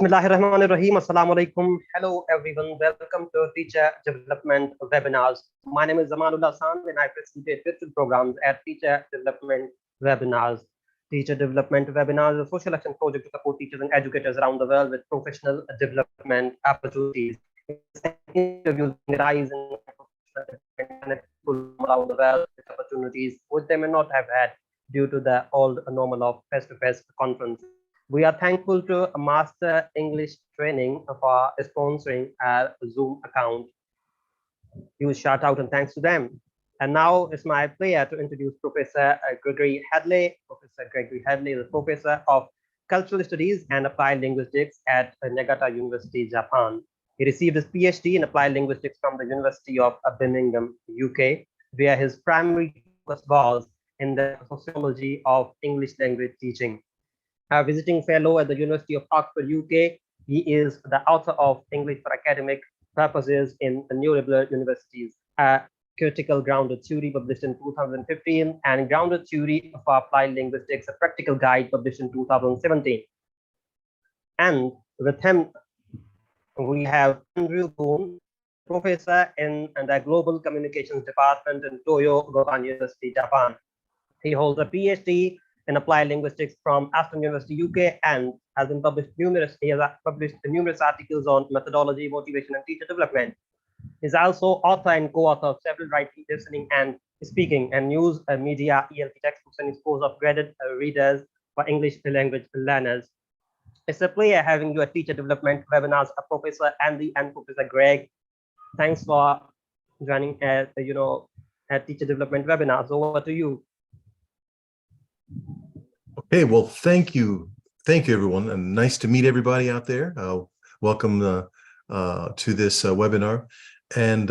Bismillahirrahmanirrahim. Assalamu alaikum. Hello, everyone. Welcome to Teacher Development Webinars. My name is Zamanullah San and I facilitate virtual programs at Teacher Development Webinars. Teacher Development Webinars is a social action project to support teachers and educators around the world with professional development opportunities. Interviews rise in people around the world with opportunities which they may not have had due to the old normal of face-to-face conference. We are thankful to Master English Training for sponsoring our Zoom account. Huge shout out and thanks to them. And now it's my pleasure to introduce Professor Gregory Hadley. Professor Gregory Hadley is a professor of cultural studies and applied linguistics at Nagata University, Japan. He received his PhD in applied linguistics from the University of Birmingham, UK, where his primary focus was in the sociology of English language teaching. A visiting fellow at the University of Oxford, UK, he is the author of English for Academic Purposes in the New Liberal Universities, a critical grounded theory published in 2015, and grounded theory of applied linguistics, a practical guide published in 2017. And with him, we have Andrew Boon, professor in the Global Communications Department in Toyo Gohan University, Japan. He holds a PhD in applied linguistics from Aston University, UK, and has been published numerous. He has published numerous articles on methodology, motivation, and teacher development. He's also author and co-author of several writing, listening, and speaking and news media ELT textbooks and his course of graded readers for English language learners. It's a pleasure having you at Teacher Development Webinars, Professor Andy and Professor Greg. Thanks for joining at Teacher Development Webinars. Over to you. Okay, well, thank you, everyone, and nice to meet everybody out there. Welcome to this webinar, and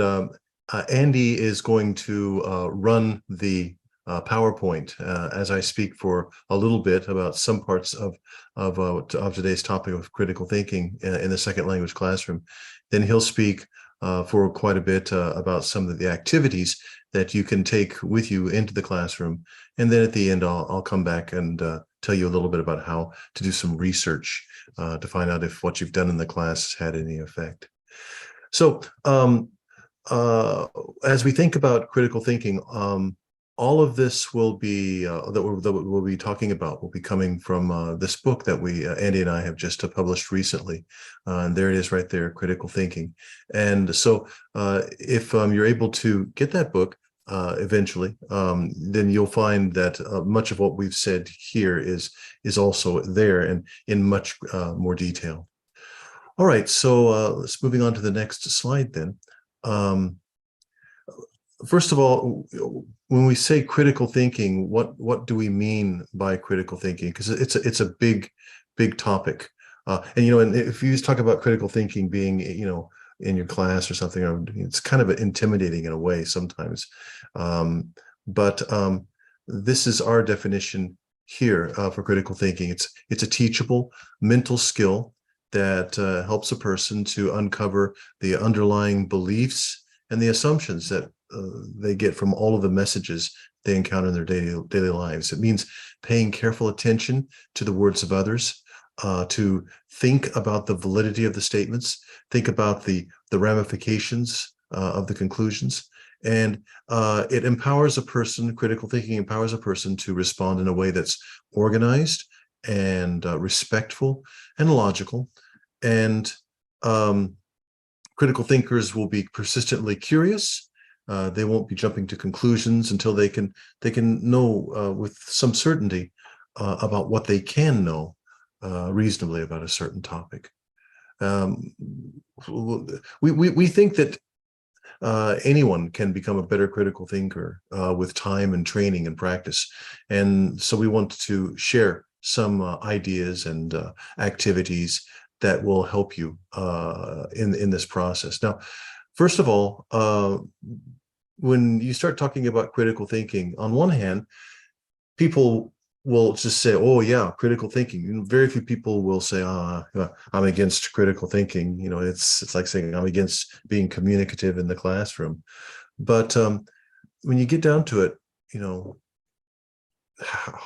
Andy is going to run the PowerPoint as I speak for a little bit about some parts of today's topic of critical thinking in the second language classroom. Then he'll speak for quite a bit about some of the activities that you can take with you into the classroom. And then at the end, I'll come back and tell you a little bit about how to do some research to find out if what you've done in the class has had any effect. So as we think about critical thinking, all of this will be that we'll be talking about will be coming from this book that Andy and I have just published recently. And there it is right there, Critical Thinking. And so if you're able to get that book eventually, then you'll find that much of what we've said here is also there and in much more detail. All right, so let's moving on to the next slide then. First of all, when we say critical thinking, what do we mean by critical thinking? Because it's a big topic, and and if you just talk about critical thinking being in your class or something, it's kind of intimidating in a way sometimes. But this is our definition here for critical thinking. It's a teachable mental skill that helps a person to uncover the underlying beliefs and the assumptions that they get from all of the messages they encounter in their daily lives. It means paying careful attention to the words of others, to think about the validity of the statements, think about the ramifications of the conclusions, and it empowers a person. Critical thinking empowers a person to respond in a way that's organized and respectful and logical. And critical thinkers will be persistently curious. They won't be jumping to conclusions until they can know with some certainty about what they can know reasonably about a certain topic. We think that anyone can become a better critical thinker with time and training and practice, and so we want to share some ideas and activities that will help you in this process. Now, first of all, when you start talking about critical thinking, on one hand, people will just say, "Oh yeah, critical thinking." Very few people will say, "I'm against critical thinking." It's like saying, "I'm against being communicative in the classroom." But when you get down to it,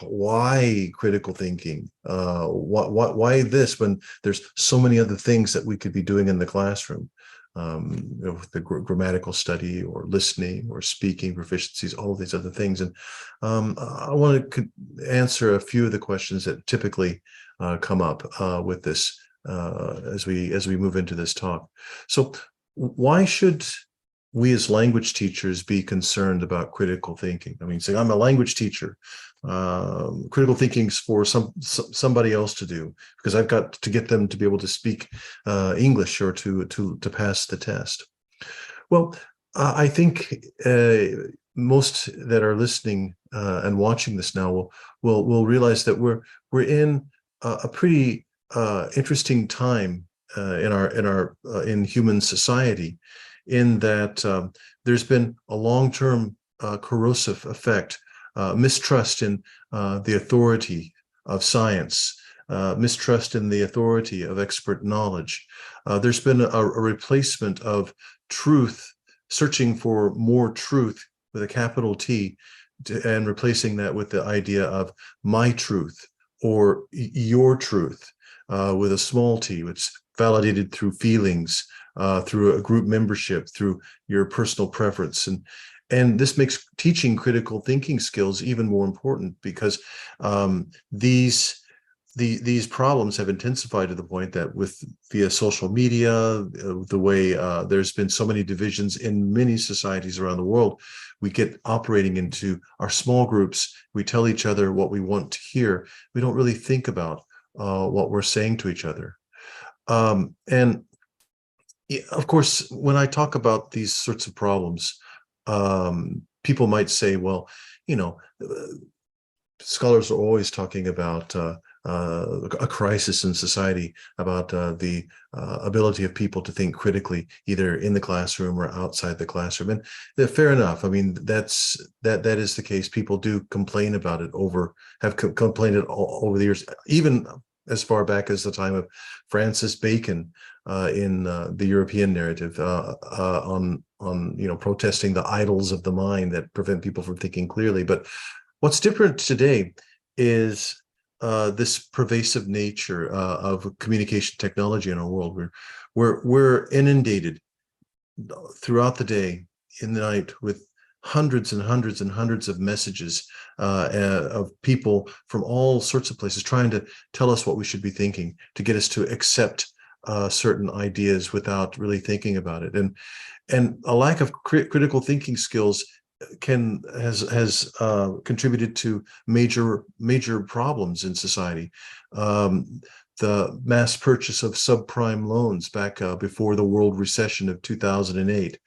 why critical thinking? Why this when there's so many other things that we could be doing in the classroom? With the grammatical study or listening or speaking proficiencies, all of these other things. And I want to answer a few of the questions that typically come up with this as we move into this talk. So why should we as language teachers be concerned about critical thinking? I mean, say I'm a language teacher. Critical thinking is for somebody else to do because I've got to get them to be able to speak English or to pass the test. Well, I think most that are listening and watching this now will realize that we're in a pretty interesting time in human society, in that there's been a long-term corrosive effect, mistrust in the authority of science, mistrust in the authority of expert knowledge. There's been a replacement of truth, searching for more truth with a capital T, and replacing that with the idea of my truth or your truth with a small t. It's validated through feelings, through a group membership, through your personal preference. And this makes teaching critical thinking skills even more important, because these problems have intensified to the point that via social media, the way there's been so many divisions in many societies around the world, we get operating into our small groups. We tell each other what we want to hear. We don't really think about what we're saying to each other. And of course, when I talk about these sorts of problems, people might say, well, scholars are always talking about a crisis in society, about the ability of people to think critically, either in the classroom or outside the classroom. And fair enough. I mean, that is the case. People do complain about it have complained it over the years, even as far back as the time of Francis Bacon in the European narrative on protesting the idols of the mind that prevent people from thinking clearly. But what's different today is this pervasive nature of communication technology in our world. We're inundated throughout the day, in the night, with hundreds and hundreds and hundreds of messages of people from all sorts of places trying to tell us what we should be thinking, to get us to accept certain ideas without really thinking about it. And a lack of critical thinking skills has contributed to major problems in society. The mass purchase of subprime loans back before the world recession of 2008,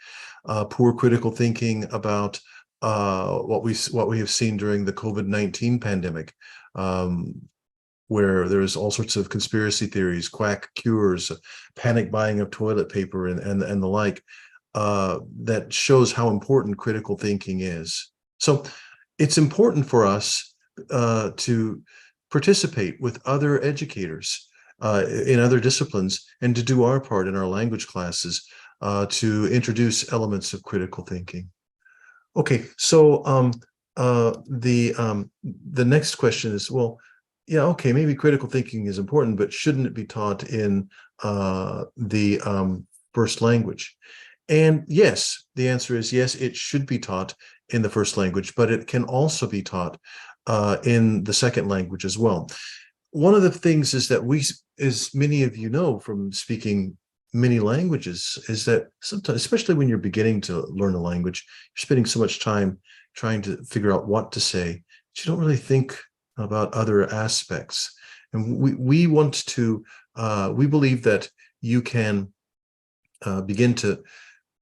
poor critical thinking about what we have seen during the COVID-19 pandemic, where there's all sorts of conspiracy theories, quack cures, panic buying of toilet paper, and the like. That shows how important critical thinking is. So it's important for us to participate with other educators in other disciplines, and to do our part in our language classes to introduce elements of critical thinking. Okay, so the next question is, well, yeah, okay, maybe critical thinking is important, but shouldn't it be taught in the first language? And yes, the answer is yes, it should be taught in the first language, but it can also be taught in the second language as well. One of the things is that we, as many of you know from speaking many languages, is that sometimes, especially when you're beginning to learn a language, you're spending so much time trying to figure out what to say that you don't really think about other aspects. And we want to, we believe that you can begin to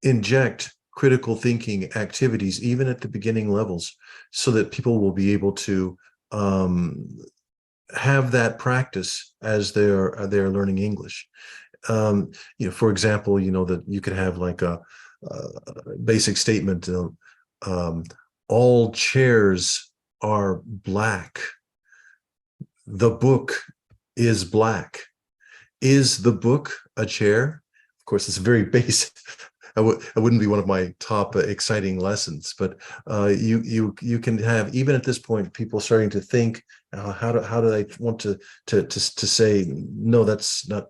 inject critical thinking activities even at the beginning levels, so that people will be able to have that practice as they're learning English. For example, that you could have like a basic statement: all chairs are black. The book is black. Is the book a chair? Of course, it's very basic. it wouldn't be one of my top exciting lessons, but you can have, even at this point, people starting to think, how do they want to say, no, that's not,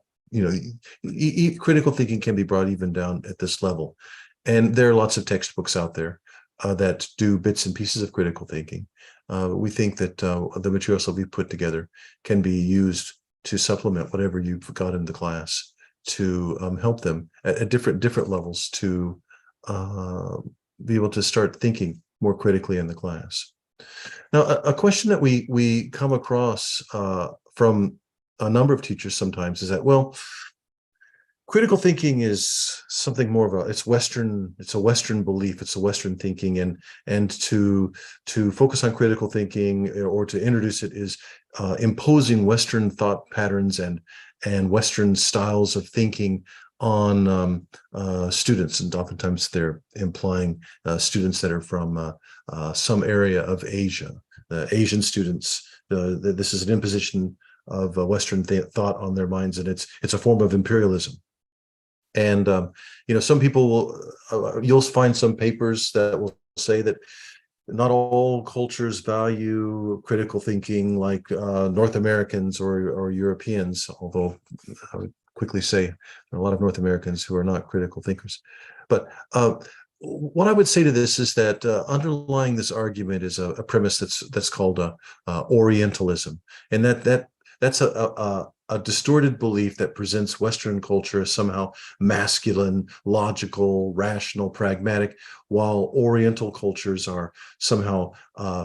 critical thinking can be brought even down at this level. And there are lots of textbooks out there that do bits and pieces of critical thinking. We think that the materials that we put together can be used to supplement whatever you've got in the class, to help them at different levels to be able to start thinking more critically in the class. Now, a question that we come across from a number of teachers sometimes is that, well, critical thinking is something more of it's a Western belief, it's a Western thinking, and to focus on critical thinking or to introduce it is imposing Western thought patterns and Western styles of thinking on students, and oftentimes they're implying students that are from some area of Asia, Asian students. This is an imposition of Western thought on their minds, and it's a form of imperialism. And some people will, you'll find some papers that will say that not all cultures value critical thinking like North Americans or Europeans, although I would quickly say there are a lot of North Americans who are not critical thinkers. But what I would say to this is that underlying this argument is a premise that's called Orientalism, and that's a distorted belief that presents Western culture as somehow masculine, logical, rational, pragmatic, while Oriental cultures are somehow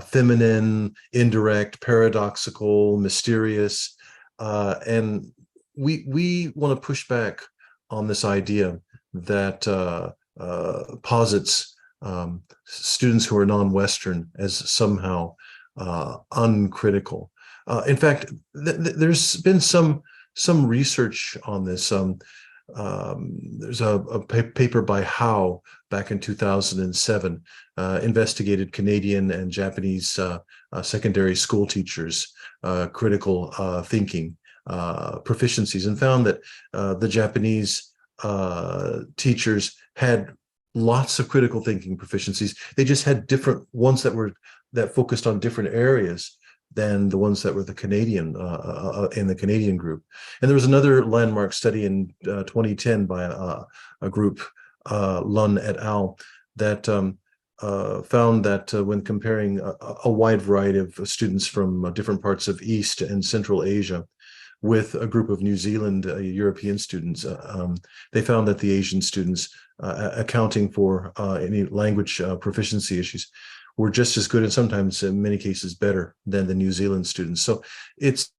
feminine, indirect, paradoxical, mysterious. And we want to push back on this idea that posits students who are non-Western as somehow uncritical. In fact, there's been some research on this. There's a paper by Howe back in 2007, investigated Canadian and Japanese secondary school teachers' critical thinking proficiencies, and found that the Japanese teachers had lots of critical thinking proficiencies. They just had different ones that focused on different areas than the ones that were the Canadian in the Canadian group. And there was another landmark study in 2010 by a group, Lund et al., that found that when comparing a wide variety of students from different parts of East and Central Asia with a group of New Zealand European students, they found that the Asian students, accounting for any language proficiency issues, were just as good, and sometimes in many cases better than the New Zealand students. So it's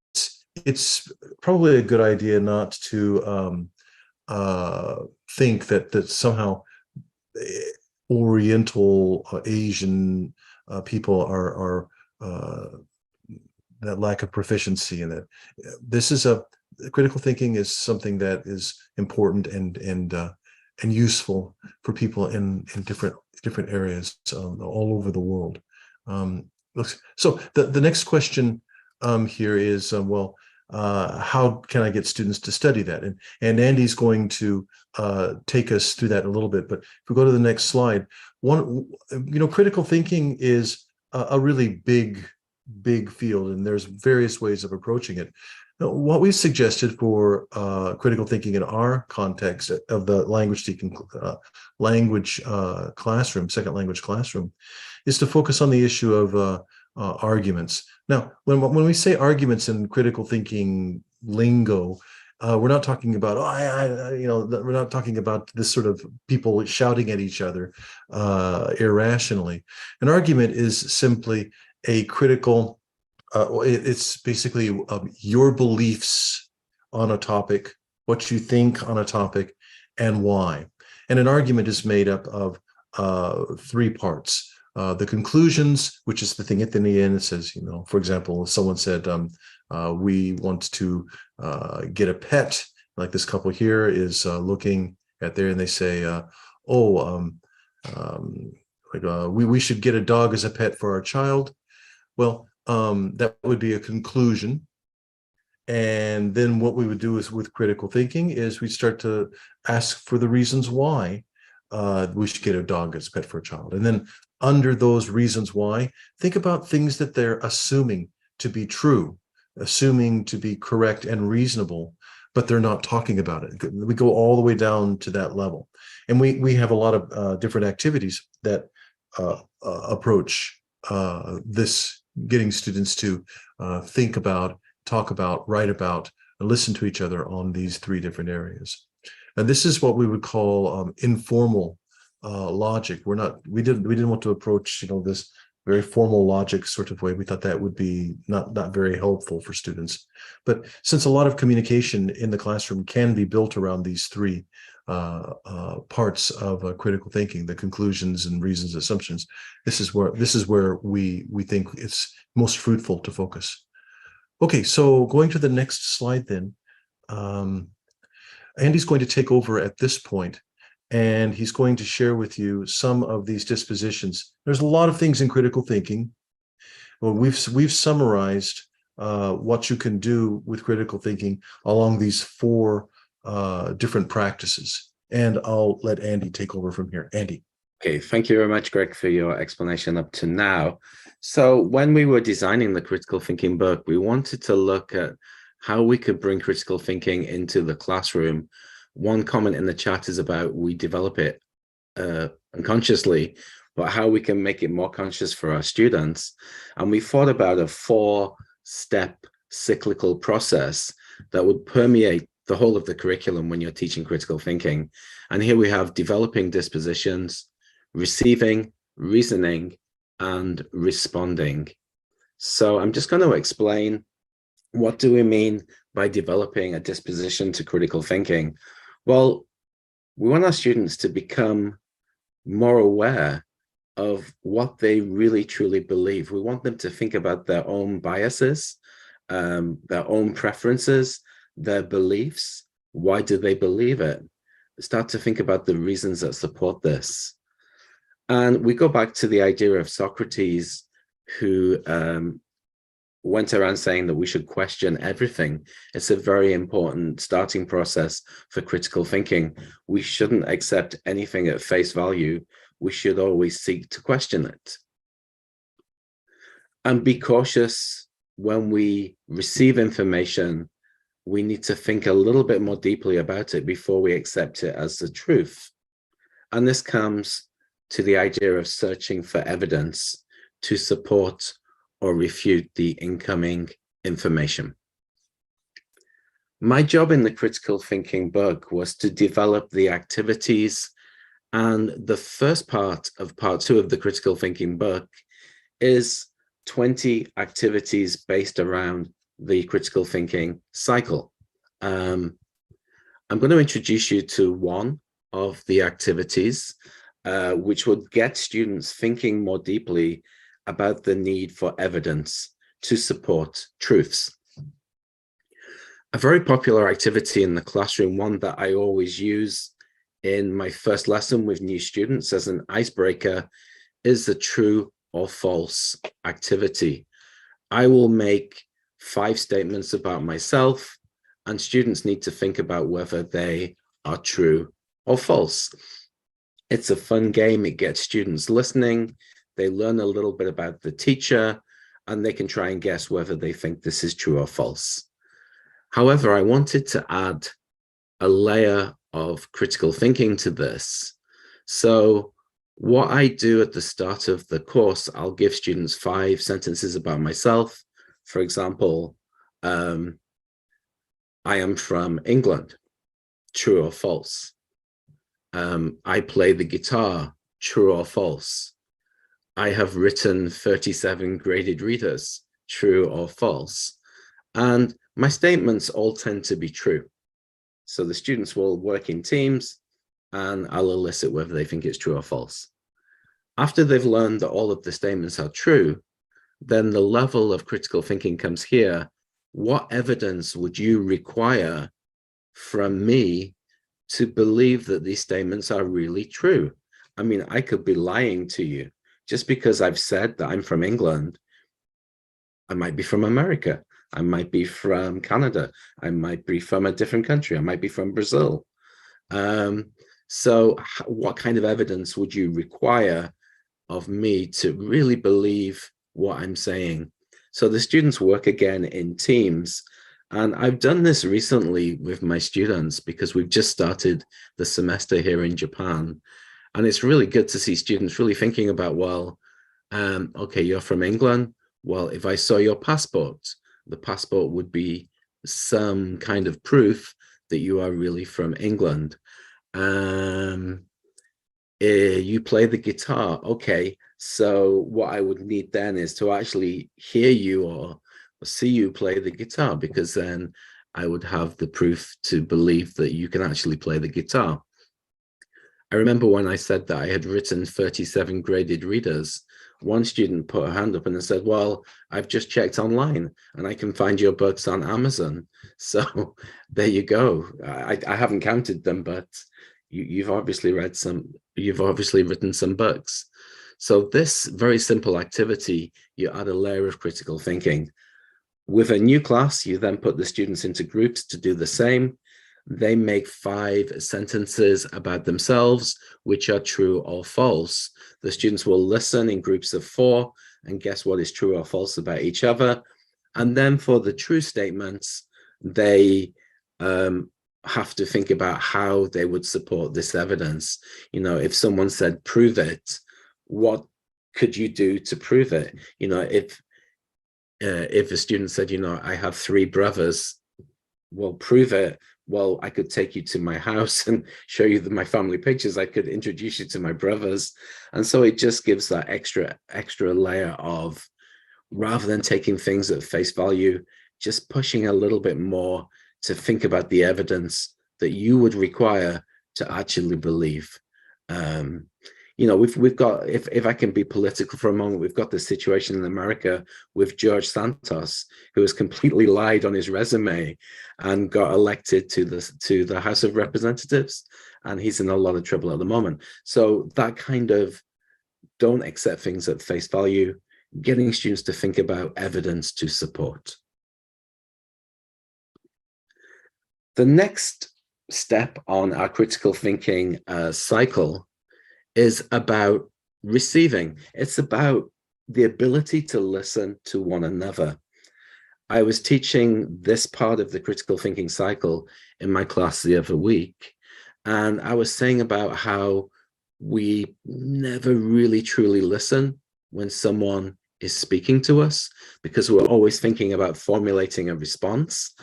probably a good idea not to think that somehow Oriental Asian people are that lack of proficiency in that. This is critical thinking is something that is important and useful for people in different areas all over the world. So the next question here is, well, how can I get students to study that? And Andy's going to take us through that in a little bit. But if we go to the next slide, critical thinking is a really big field, and there's various ways of approaching it. Now, what we've suggested for critical thinking in our context of the language classroom, second language classroom, is to focus on the issue of arguments. Now, when we say arguments in critical thinking lingo, we're not talking about we're not talking about this sort of people shouting at each other irrationally. An argument is simply a critical. It's basically your beliefs on a topic, what you think on a topic, and why. And an argument is made up of three parts. The conclusions, which is the thing at the end. It says, for example, someone said, we want to get a pet, like this couple here is looking at there, and they say, we should get a dog as a pet for our child. Well, that would be a conclusion. And then what we would do is, with critical thinking, is we start to ask for the reasons why we should get a dog as a pet for a child. And then under those reasons why, think about things that they're assuming to be true, assuming to be correct and reasonable, but they're not talking about it. We go all the way down to that level. And we have a lot of different activities that approach this, getting students to think about, talk about, write about, and listen to each other on these three different areas. And this is what we would call informal logic. We didn't want to approach, this very formal logic sort of way. We thought that would be not very helpful for students. But since a lot of communication in the classroom can be built around these three parts of critical thinking, the conclusions and reasons, assumptions, this is where we think it's most fruitful to focus. Okay, so going to the next slide then. Andy's going to take over at this point, and he's going to share with you some of these dispositions. There's a lot of things in critical thinking. Well, we've summarized what you can do with critical thinking along these four different practices. And I'll let Andy take over from here. Andy. Okay, thank you very much, Greg, for your explanation up to now. So when we were designing the critical thinking book, we wanted to look at how we could bring critical thinking into the classroom. One comment in the chat is about we develop it unconsciously, but how we can make it more conscious for our students. And we thought about a 4-step cyclical process that would permeate the whole of the curriculum when you're teaching critical thinking. And here we have developing dispositions, receiving, reasoning, and responding. So I'm just going to explain, what do we mean by developing a disposition to critical thinking? Well, we want our students to become more aware of what they really truly believe. We want them to think about their own biases, their own preferences, their beliefs. Why do they believe it? Start to think about the reasons that support this. And we go back to the idea of Socrates, who went around saying that we should question everything. It's a very important starting process for critical thinking. We shouldn't accept anything at face value. We should always seek to question it. And be cautious when we receive information. We need to think a little bit more deeply about it before we accept it as the truth. And this comes to the idea of searching for evidence to support or refute the incoming information. My job in the critical thinking book was to develop the activities, and the first part of part 2 of the critical thinking book is 20 activities based around the critical thinking cycle. I'm going to introduce you to one of the activities, which would get students thinking more deeply about the need for evidence to support truths. A very popular activity in the classroom, one that I always use in my first lesson with new students as an icebreaker, is the true or false activity. I will make 5 statements about myself, and students need to think about whether they are true or false. It's a fun game. It gets students listening. They learn a little bit about the teacher, and they can try and guess whether they think this is true or false. However, I wanted to add a layer of critical thinking to this. So what I do at the start of the course, I'll give students 5 sentences about myself. For example, I am from England, true or false? I play the guitar, true or false? I have written 37 graded readers, true or false? And my statements all tend to be true. So the students will work in teams, and I'll elicit whether they think it's true or false. After they've learned that all of the statements are true, then the level of critical thinking comes here. What evidence would you require from me to believe that these statements are really true? I mean, I could be lying to you. Just because I've said that I'm from England, I might be from America. I might be from Canada. I might be from a different country. I might be from Brazil. So what kind of evidence would you require of me to really believe what I'm saying? So the students work again in teams. And I've done this recently with my students because we've just started the semester here in Japan. And it's really good to see students really thinking about, well, okay, you're from England. Well, if I saw your passport, the passport would be some kind of proof that you are really from England. You play the guitar. Okay, so what I would need then is to actually hear you or see you play the guitar, because then I would have the proof to believe that you can actually play the guitar. I remember when I said that I had written 37 graded readers, one student put her hand up and said, well, I've just checked online and I can find your books on Amazon. So there you go. I haven't counted them, but you've obviously written some books. So this very simple activity, you add a layer of critical thinking. With a new class, you then put the students into groups to do the same. They make 5 sentences about themselves, which are true or false. The students will listen in groups of 4 and guess what is true or false about each other. And then for the true statements, they have to think about how they would support this evidence. You know, if someone said, prove it, what could you do to prove it? You know, if a student said, you know, I have 3 brothers, well, prove it. Well, I could take you to my house and show you my family pictures. I could introduce you to my brothers. And so it just gives that extra layer of, rather than taking things at face value, just pushing a little bit more to think about the evidence that you would require to actually believe. You know, we've got, if I can be political for a moment, we've got this situation in America with George Santos, who has completely lied on his resume and got elected to the House of Representatives, and he's in a lot of trouble at the moment. So that kind of, don't accept things at face value, getting students to think about evidence to support. The next step on our critical thinking cycle is about receiving. It's about the ability to listen to one another. I was teaching this part of the critical thinking cycle in my class the other week, and I was saying about how we never really truly listen when someone is speaking to us, because we're always thinking about formulating a response.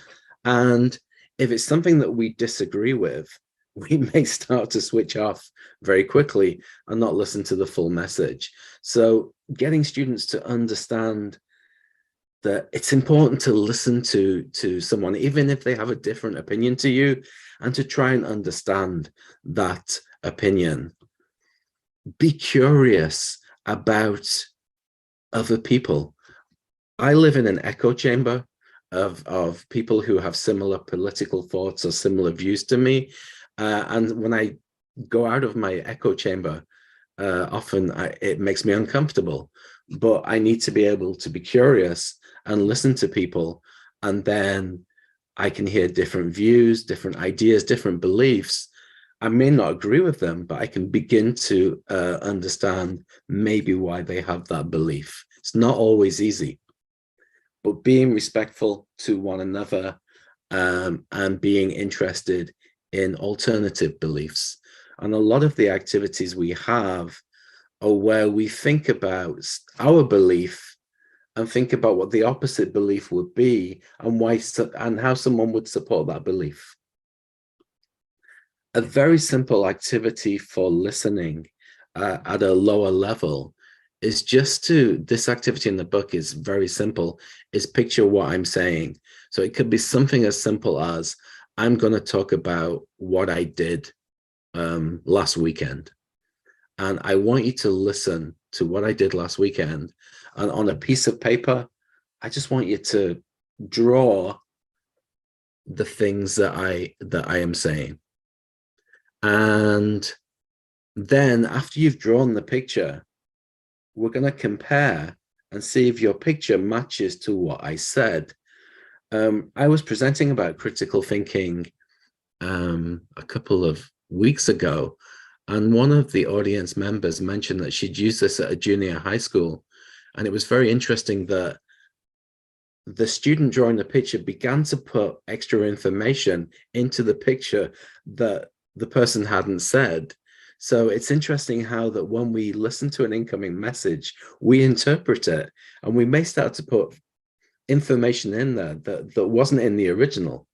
And if it's something that we disagree with, we may start to switch off very quickly and not listen to the full message. So getting students to understand that it's important to listen to someone, even if they have a different opinion to you, and to try and understand that opinion. Be curious about other people. I live in an echo chamber of people who have similar political thoughts or similar views to me. And when I go out of my echo chamber, often it makes me uncomfortable. But I need to be able to be curious and listen to people. And then I can hear different views, different ideas, different beliefs. I may not agree with them, but I can begin to understand maybe why they have that belief. It's not always easy, but being respectful to one another and being interested in alternative beliefs. And a lot of the activities we have are where we think about our belief and think about what the opposite belief would be and why, and how someone would support that belief. A very simple activity for listening at a lower level is just to, this activity in the book is very simple, is picture what I'm saying. So it could be something as simple as, I'm going to talk about what I did last weekend. And I want you to listen to what I did last weekend. And on a piece of paper, I just want you to draw the things that I am saying. And then after you've drawn the picture, we're going to compare and see if your picture matches to what I said. I was presenting about critical thinking a couple of weeks ago, and one of the audience members mentioned that she'd used this at a junior high school. And it was very interesting that the student drawing the picture began to put extra information into the picture that the person hadn't said. So it's interesting how that when we listen to an incoming message, we interpret it, and we may start to put information in there that wasn't in the original.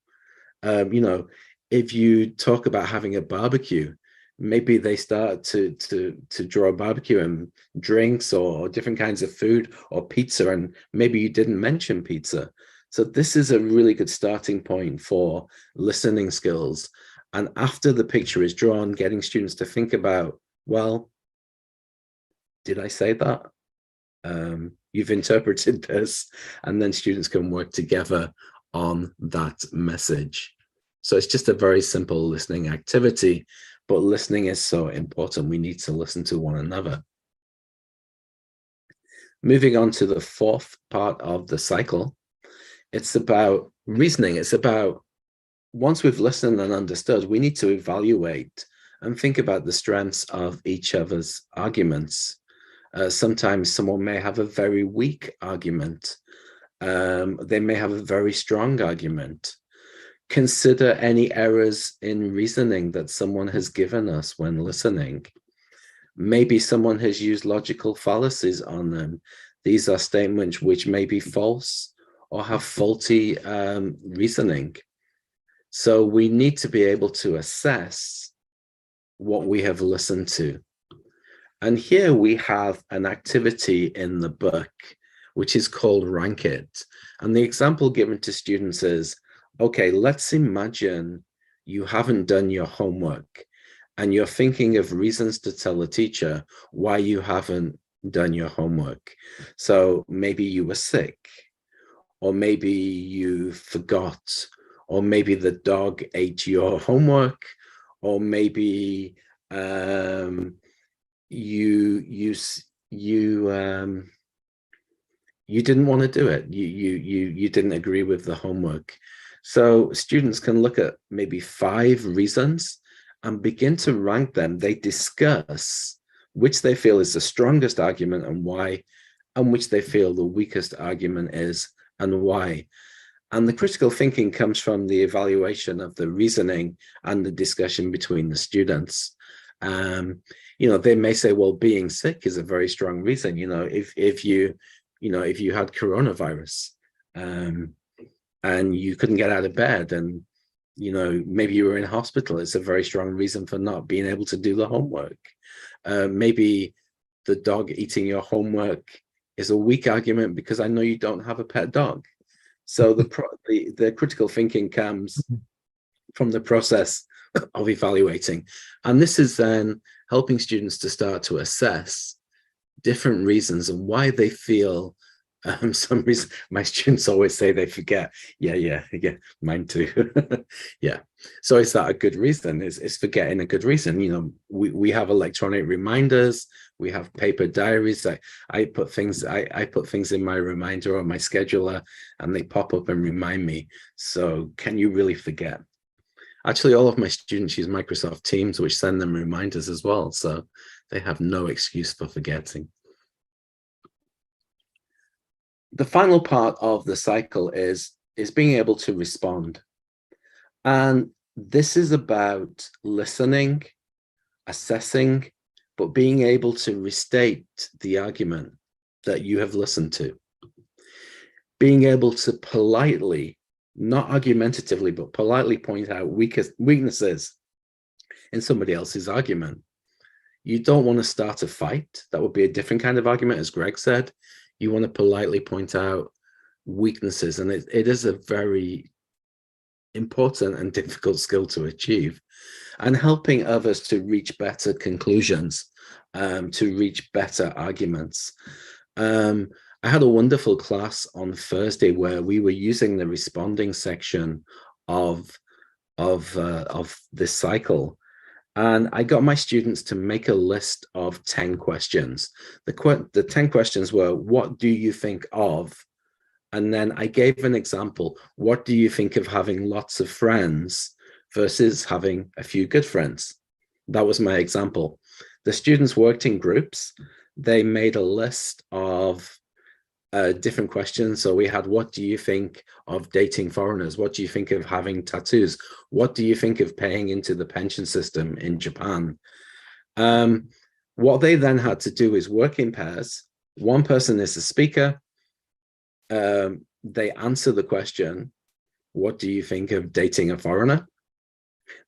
You know, if you talk about having a barbecue, maybe they start to draw a barbecue and drinks or different kinds of food or pizza, and maybe you didn't mention pizza. So this is a really good starting point for listening skills. And after the picture is drawn, getting students to think about, well, did I say that? You've interpreted this, and then students can work together on that message. So it's just a very simple listening activity, but listening is so important. We need to listen to one another. Moving on to the fourth part of the cycle, it's about reasoning. It's about, once we've listened and understood, we need to evaluate and think about the strengths of each other's arguments. Sometimes someone may have a very weak argument. They may have a very strong argument. Consider any errors in reasoning that someone has given us when listening. Maybe someone has used logical fallacies on them. These are statements which may be false or have faulty reasoning. So we need to be able to assess what we have listened to. And here we have an activity in the book, which is called Rank It. And the example given to students is, okay, let's imagine you haven't done your homework and you're thinking of reasons to tell the teacher why you haven't done your homework. So maybe you were sick, or maybe you forgot, or maybe the dog ate your homework, or maybe you didn't want to do it. You didn't agree with the homework. So students can look at maybe 5 reasons and begin to rank them. They discuss which they feel is the strongest argument and why, and which they feel the weakest argument is and why. And the critical thinking comes from the evaluation of the reasoning and the discussion between the students. You know, they may say, well, being sick is a very strong reason. You know, if you had coronavirus and you couldn't get out of bed, and you know, maybe you were in hospital, it's a very strong reason for not being able to do the homework. Maybe the dog eating your homework is a weak argument because I know you don't have a pet dog. So the critical thinking comes from the process of evaluating. And this is then helping students to start to assess different reasons and why they feel some reason. My students always say they forget. Yeah, mine too. Yeah. So is that a good reason? Is forgetting a good reason? You know, we have electronic reminders, we have paper diaries. I put things in my reminder or my scheduler, and they pop up and remind me. So can you really forget? Actually, all of my students use Microsoft Teams, which send them reminders as well. So they have no excuse for forgetting. The final part of the cycle is being able to respond. And this is about listening, assessing, but being able to restate the argument that you have listened to. Being able to politely, not argumentatively, but politely point out weaknesses in somebody else's argument. You don't want to start a fight. That would be a different kind of argument, as Greg said. You want to politely point out weaknesses, and it is a very important and difficult skill to achieve. And helping others to reach better conclusions, to reach better arguments. I had a wonderful class on Thursday where we were using the responding section of this cycle. And I got my students to make a list of 10 questions. The 10 questions were, what do you think of? And then I gave an example. What do you think of having lots of friends versus having a few good friends? That was my example. The students worked in groups. They made a list of different questions. So we had, what do you think of dating foreigners? What do you think of having tattoos? What do you think of paying into the pension system in Japan? What they then had to do is work in pairs. One person is the speaker. They answer the question, what do you think of dating a foreigner?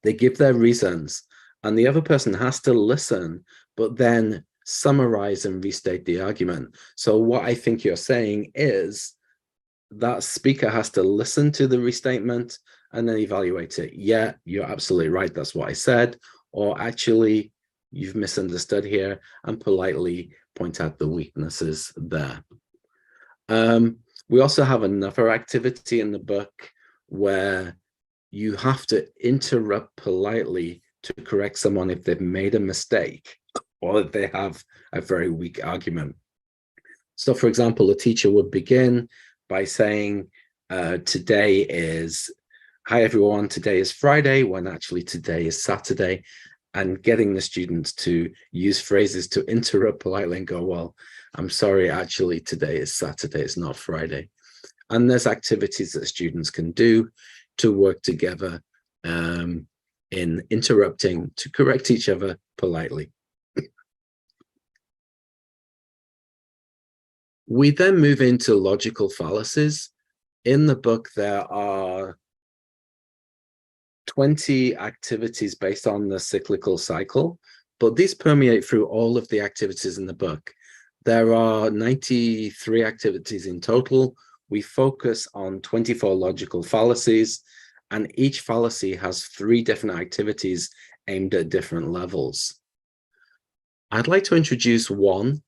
They give their reasons, and the other person has to listen, but then summarize and restate the argument. So what I think you're saying is that speaker has to listen to the restatement and then evaluate it. Yeah, you're absolutely right. That's what I said. Or actually, you've misunderstood here, and politely point out the weaknesses there. We also have another activity in the book where you have to interrupt politely to correct someone if they've made a mistake or if they have a very weak argument. So, for example, a teacher would begin by saying, today is, hi everyone, today is Friday, when actually today is Saturday, and getting the students to use phrases to interrupt politely and go, well, I'm sorry, actually today is Saturday, it's not Friday. And there's activities that students can do to work together in interrupting to correct each other politely. We then move into logical fallacies. In the book, there are 20 activities based on the cyclical cycle, but these permeate through all of the activities in the book. There are 93 activities in total. We focus on 24 logical fallacies, and each fallacy has 3 different activities aimed at different levels. I'd like to introduce one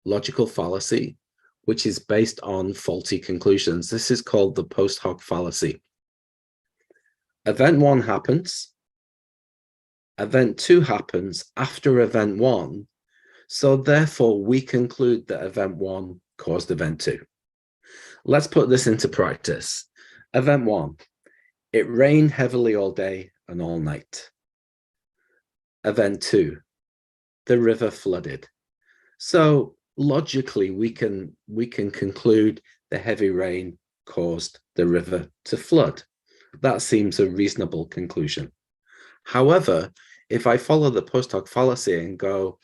logical fallacy, which is based on faulty conclusions. This is called the post hoc fallacy. Event 1 happens. Event 2 happens after event 1. So therefore, we conclude that event 1 caused event 2. Let's put this into practice. Event 1, it rained heavily all day and all night. Event 2, the river flooded. So logically, we can conclude the heavy rain caused the river to flood. That seems a reasonable conclusion. However, if I follow the post hoc fallacy and go,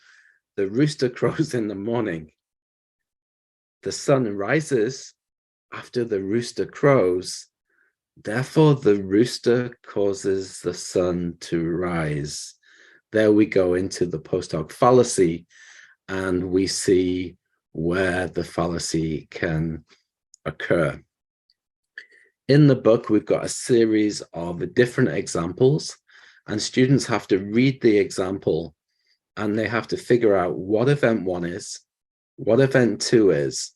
the rooster crows in the morning, the sun rises after the rooster crows, therefore the rooster causes the sun to rise. There we go into the post hoc fallacy, and we see where the fallacy can occur. In the book, we've got a series of different examples, and students have to read the example, and they have to figure out what event 1 is, what event 2 is,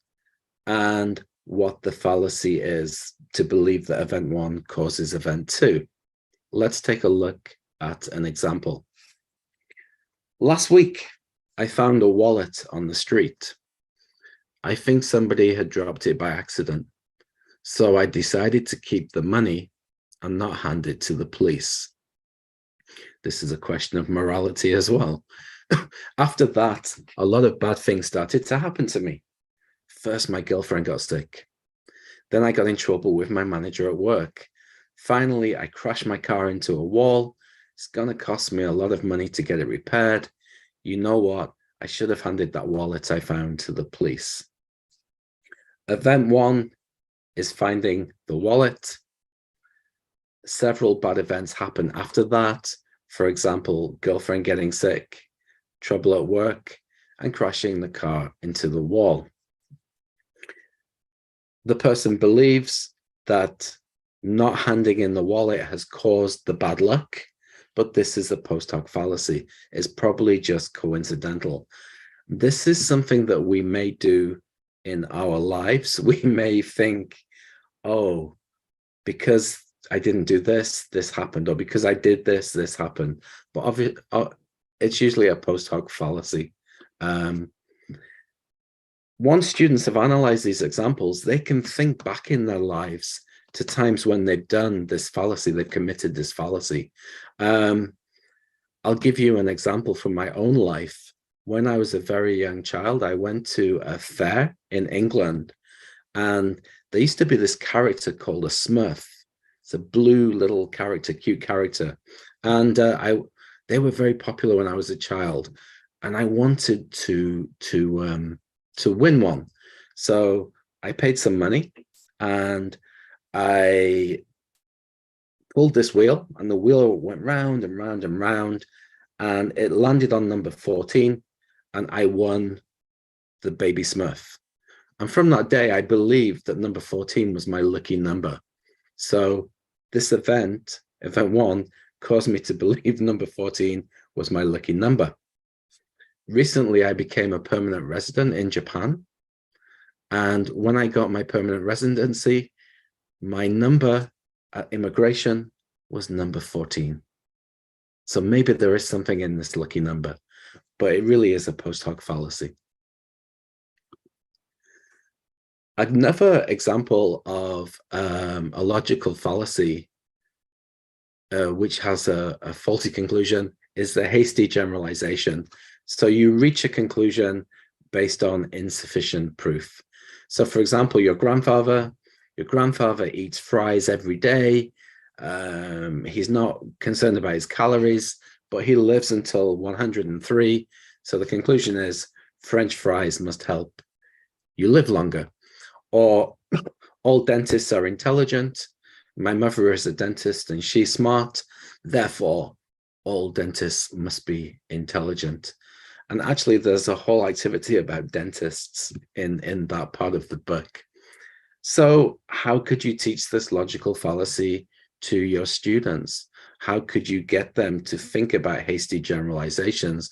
and what the fallacy is to believe that event 1 causes event 2. Let's take a look at an example. Last week, I found a wallet on the street. I think somebody had dropped it by accident, so I decided to keep the money and not hand it to the police. This is a question of morality as well. After that, a lot of bad things started to happen to me. First, my girlfriend got sick. Then I got in trouble with my manager at work. Finally, I crashed my car into a wall. It's going to cost me a lot of money to get it repaired. You know what? I should have handed that wallet I found to the police. Event 1 is finding the wallet. Several bad events happen after that. For example, girlfriend getting sick, trouble at work, and crashing the car into the wall. The person believes that not handing in the wallet has caused the bad luck, but this is a post hoc fallacy. It's probably just coincidental. This is something that we may do in our lives. We may think, oh, because I didn't do this, this happened, or because I did this, this happened. But obviously, it's usually a post hoc fallacy. Once students have analyzed these examples, they can think back in their lives to times when they've done this fallacy, they've committed this fallacy. I'll give you an example from my own life. When I was a very young child, I went to a fair in England, and there used to be this character called a Smurf. It's a blue little character, cute character. And they were very popular when I was a child, and I wanted to win one. So I paid some money, and I pulled this wheel, and the wheel went round and round and round, and it landed on number 14, and I won the baby Smurf. And from that day, I believed that number 14 was my lucky number. So this event 1, caused me to believe number 14 was my lucky number. Recently, I became a permanent resident in Japan. And when I got my permanent residency, my number at immigration was number 14. So maybe there is something in this lucky number, but it really is a post hoc fallacy. Another example of a logical fallacy which has a faulty conclusion is the hasty generalization. So you reach a conclusion based on insufficient proof. So for example, your grandfather eats fries every day. He's not concerned about his calories, but he lives until 103. So the conclusion is French fries must help you live longer. Or all dentists are intelligent. My mother is a dentist and she's smart. Therefore, all dentists must be intelligent. And actually, there's a whole activity about dentists in that part of the book. So how could you teach this logical fallacy to your students? How could you get them to think about hasty generalizations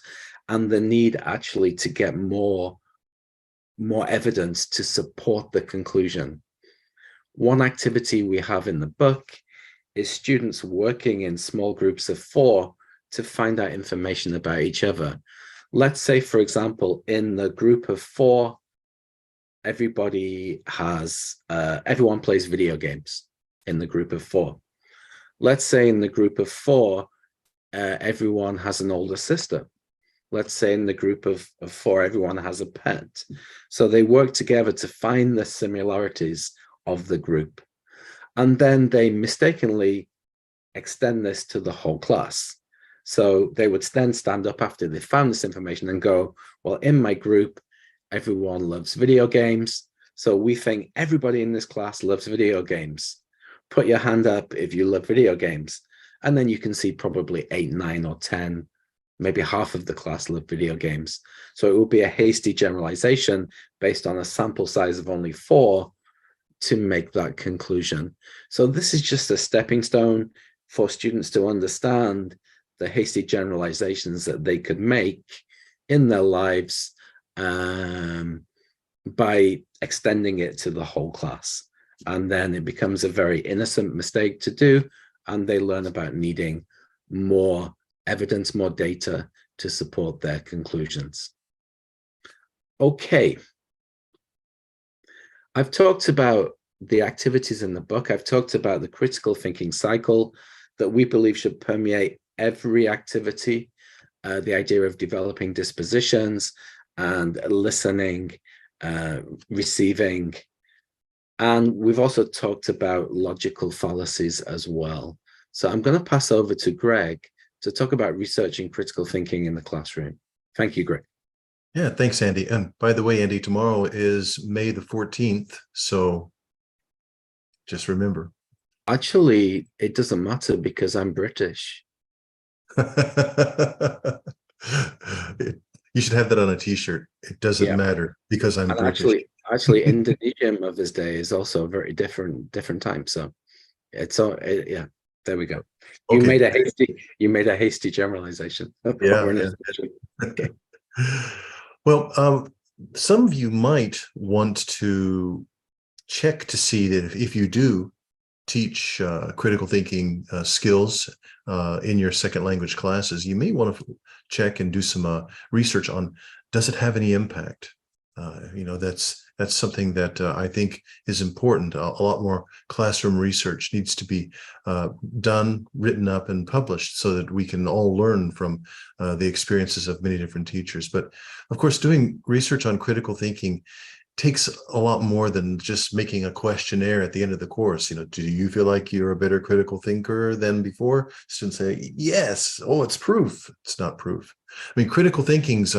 and the need actually to get more evidence to support the conclusion? One activity we have in the book is students working in small groups of 4 to find out information about each other. Let's say, for example, in the group of 4, everyone plays video games in the group of 4. Let's say in the group of 4, everyone has an older sister. Let's say in the group of 4, everyone has a pet. So they work together to find the similarities of the group. And then they mistakenly extend this to the whole class. So they would then stand up after they found this information and go, well, in my group, everyone loves video games. So we think everybody in this class loves video games. Put your hand up if you love video games. And then you can see probably 8, 9, or 10, maybe half of the class love video games. So it will be a hasty generalization based on a sample size of only 4 to make that conclusion. So this is just a stepping stone for students to understand the hasty generalizations that they could make in their lives by extending it to the whole class. And then it becomes a very innocent mistake to do, and they learn about needing more evidence, more data to support their conclusions. Okay. I've talked about the activities in the book. I've talked about the critical thinking cycle that we believe should permeate every activity, the idea of developing dispositions and listening, receiving. And we've also talked about logical fallacies as well. So I'm going to pass over to Greg to talk about researching critical thinking in the classroom. Thank you, Greg. Yeah, thanks, Andy. And by the way, Andy, tomorrow is May the 14th. So just remember. Actually, it doesn't matter because I'm British. You should have that on a t-shirt. It doesn't matter because I'm British. Actually, Indonesian Mother's Day is also a very different time. So it's all, yeah, there we go. You made a hasty generalization. Yeah. Okay. Well, some of you might want to check to see that if you do teach critical thinking skills in your second language classes, you may want to check and do some research on, does it have any impact? That's That's something that I think is important. A lot more classroom research needs to be done, written up, and published so that we can all learn from the experiences of many different teachers. But of course, doing research on critical thinking takes a lot more than just making a questionnaire at the end of the course. Do you feel like you're a better critical thinker than before? Students say, yes. Oh, it's proof. It's not proof. I mean, critical thinking's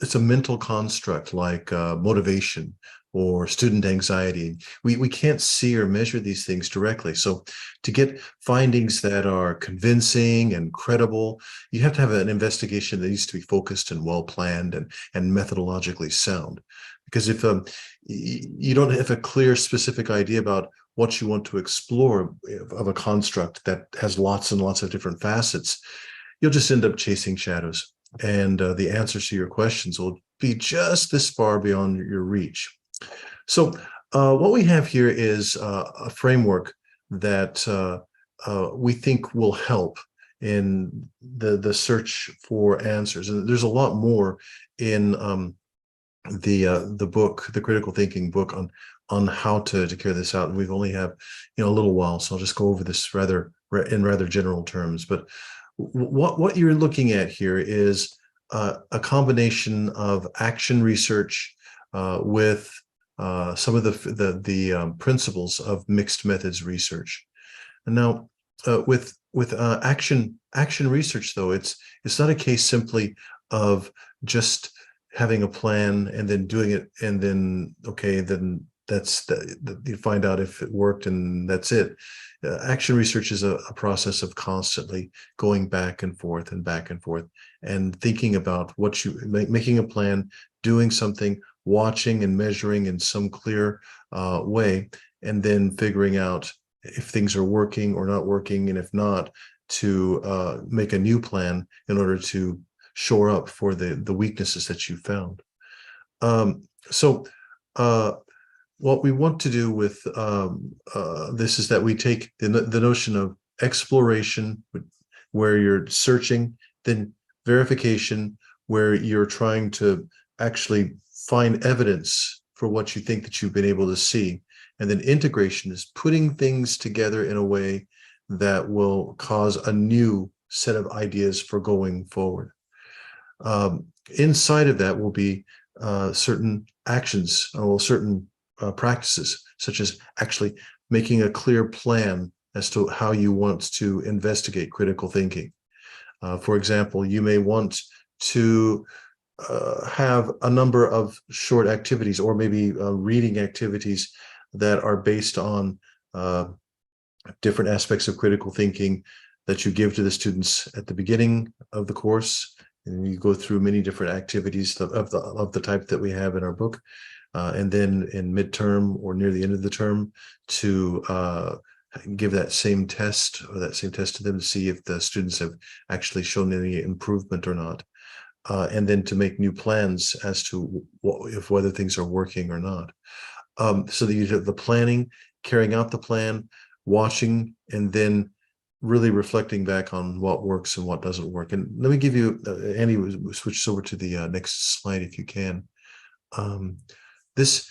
it's a mental construct like motivation or student anxiety. We can't see or measure these things directly. So to get findings that are convincing and credible, you have to have an investigation that needs to be focused and well planned and methodologically sound. Because if you don't have a clear, specific idea about what you want to explore of a construct that has lots and lots of different facets, you'll just end up chasing shadows. And the answers to your questions will be just this far beyond your reach. So what we have here is a framework that we think will help in the search for answers. And there's a lot more in the book, the critical thinking book, on how to carry this out. And we've only have a little while, so I'll just go over this in rather general terms. But what you're looking at here is a combination of action research with some of the principles of mixed methods research. And now, with action research, though, it's not a case simply of just having a plan and then doing it, and then you find out if it worked and that's it. Action research is a process of constantly going back and forth and thinking about what making a plan, doing something, watching and measuring in some clear way, and then figuring out if things are working or not working, and if not, to make a new plan in order to shore up for the weaknesses that you found. What we want to do with this is that we take the notion of exploration, where you're searching, then verification, where you're trying to actually find evidence for what you think that you've been able to see, and then integration is putting things together in a way that will cause a new set of ideas for going forward. Inside of that will be certain actions or certain practices, such as actually making a clear plan as to how you want to investigate critical thinking. For example, you may want to have a number of short activities, or maybe reading activities that are based on different aspects of critical thinking that you give to the students at the beginning of the course. And you go through many different activities of the type that we have in our book. And then in midterm or near the end of the term, to give that same test to them to see if the students have actually shown any improvement or not. And then to make new plans as to whether things are working or not. So that you have the planning, carrying out the plan, watching, and then really reflecting back on what works and what doesn't work. And let me give you, Andy, switch over to the next slide if you can. This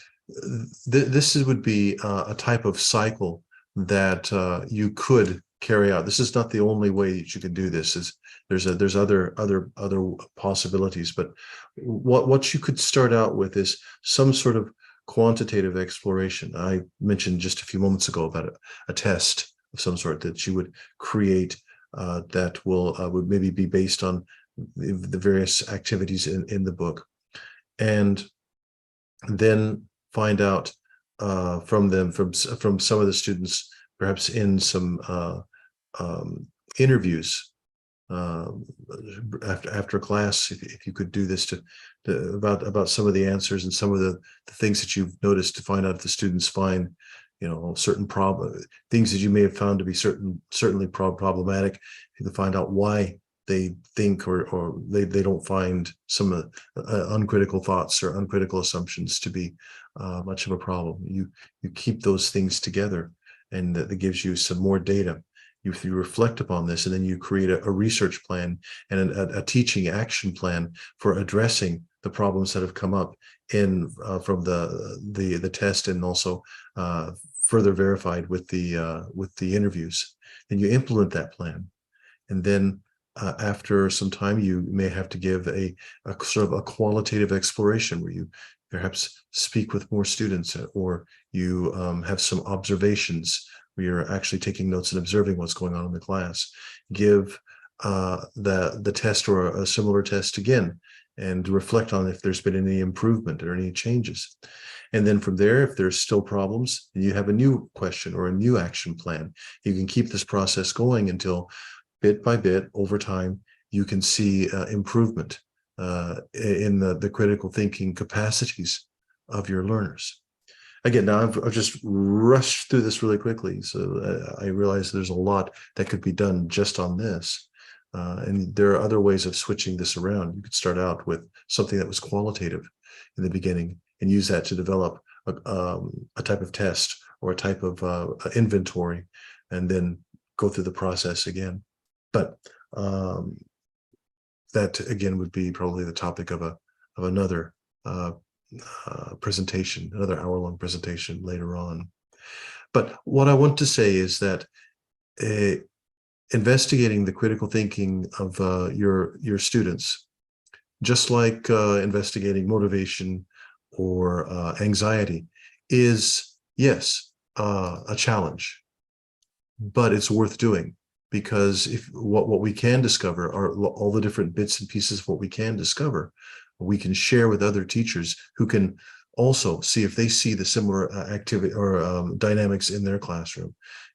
would be a type of cycle that you could carry out. This is not the only way that you can do this. There's other possibilities, but what you could start out with is some sort of quantitative exploration. I mentioned just a few moments ago about a test of some sort that you would create that would maybe be based on the various activities in the book, and then find out from some of the students, perhaps in some interviews after class, if you could do this about some of the answers and some of the things that you've noticed, to find out if the students find certain things that you may have found to be certainly problematic. You can find out why they think or they don't find some uncritical thoughts or uncritical assumptions to be much of a problem. You keep those things together, and that gives you some more data. You reflect upon this, and then you create a research plan and a teaching action plan for addressing the problems that have come up in from the test, and also further verified with the interviews. And you implement that plan, and then after some time, you may have to give a sort of a qualitative exploration where you perhaps speak with more students, or you have some observations where you're actually taking notes and observing what's going on in the class. Give the test or a similar test again, and reflect on if there's been any improvement or any changes. And then from there, if there's still problems, you have a new question or a new action plan. You can keep this process going until bit by bit, over time, you can see improvement in the critical thinking capacities of your learners. Again, now I've just rushed through this really quickly, so I realize there's a lot that could be done just on this. And there are other ways of switching this around. You could start out with something that was qualitative in the beginning and use that to develop a type of test or a type of inventory, and then go through the process again. But that again would be probably the topic of another presentation, another hour-long presentation later on. But what I want to say is that investigating the critical thinking of your students, just like investigating motivation or anxiety, is, yes, a challenge, but it's worth doing. Because if what we can discover are all the different bits and pieces of what we can discover, we can share with other teachers who can also see if they see the similar activity or dynamics in their classroom.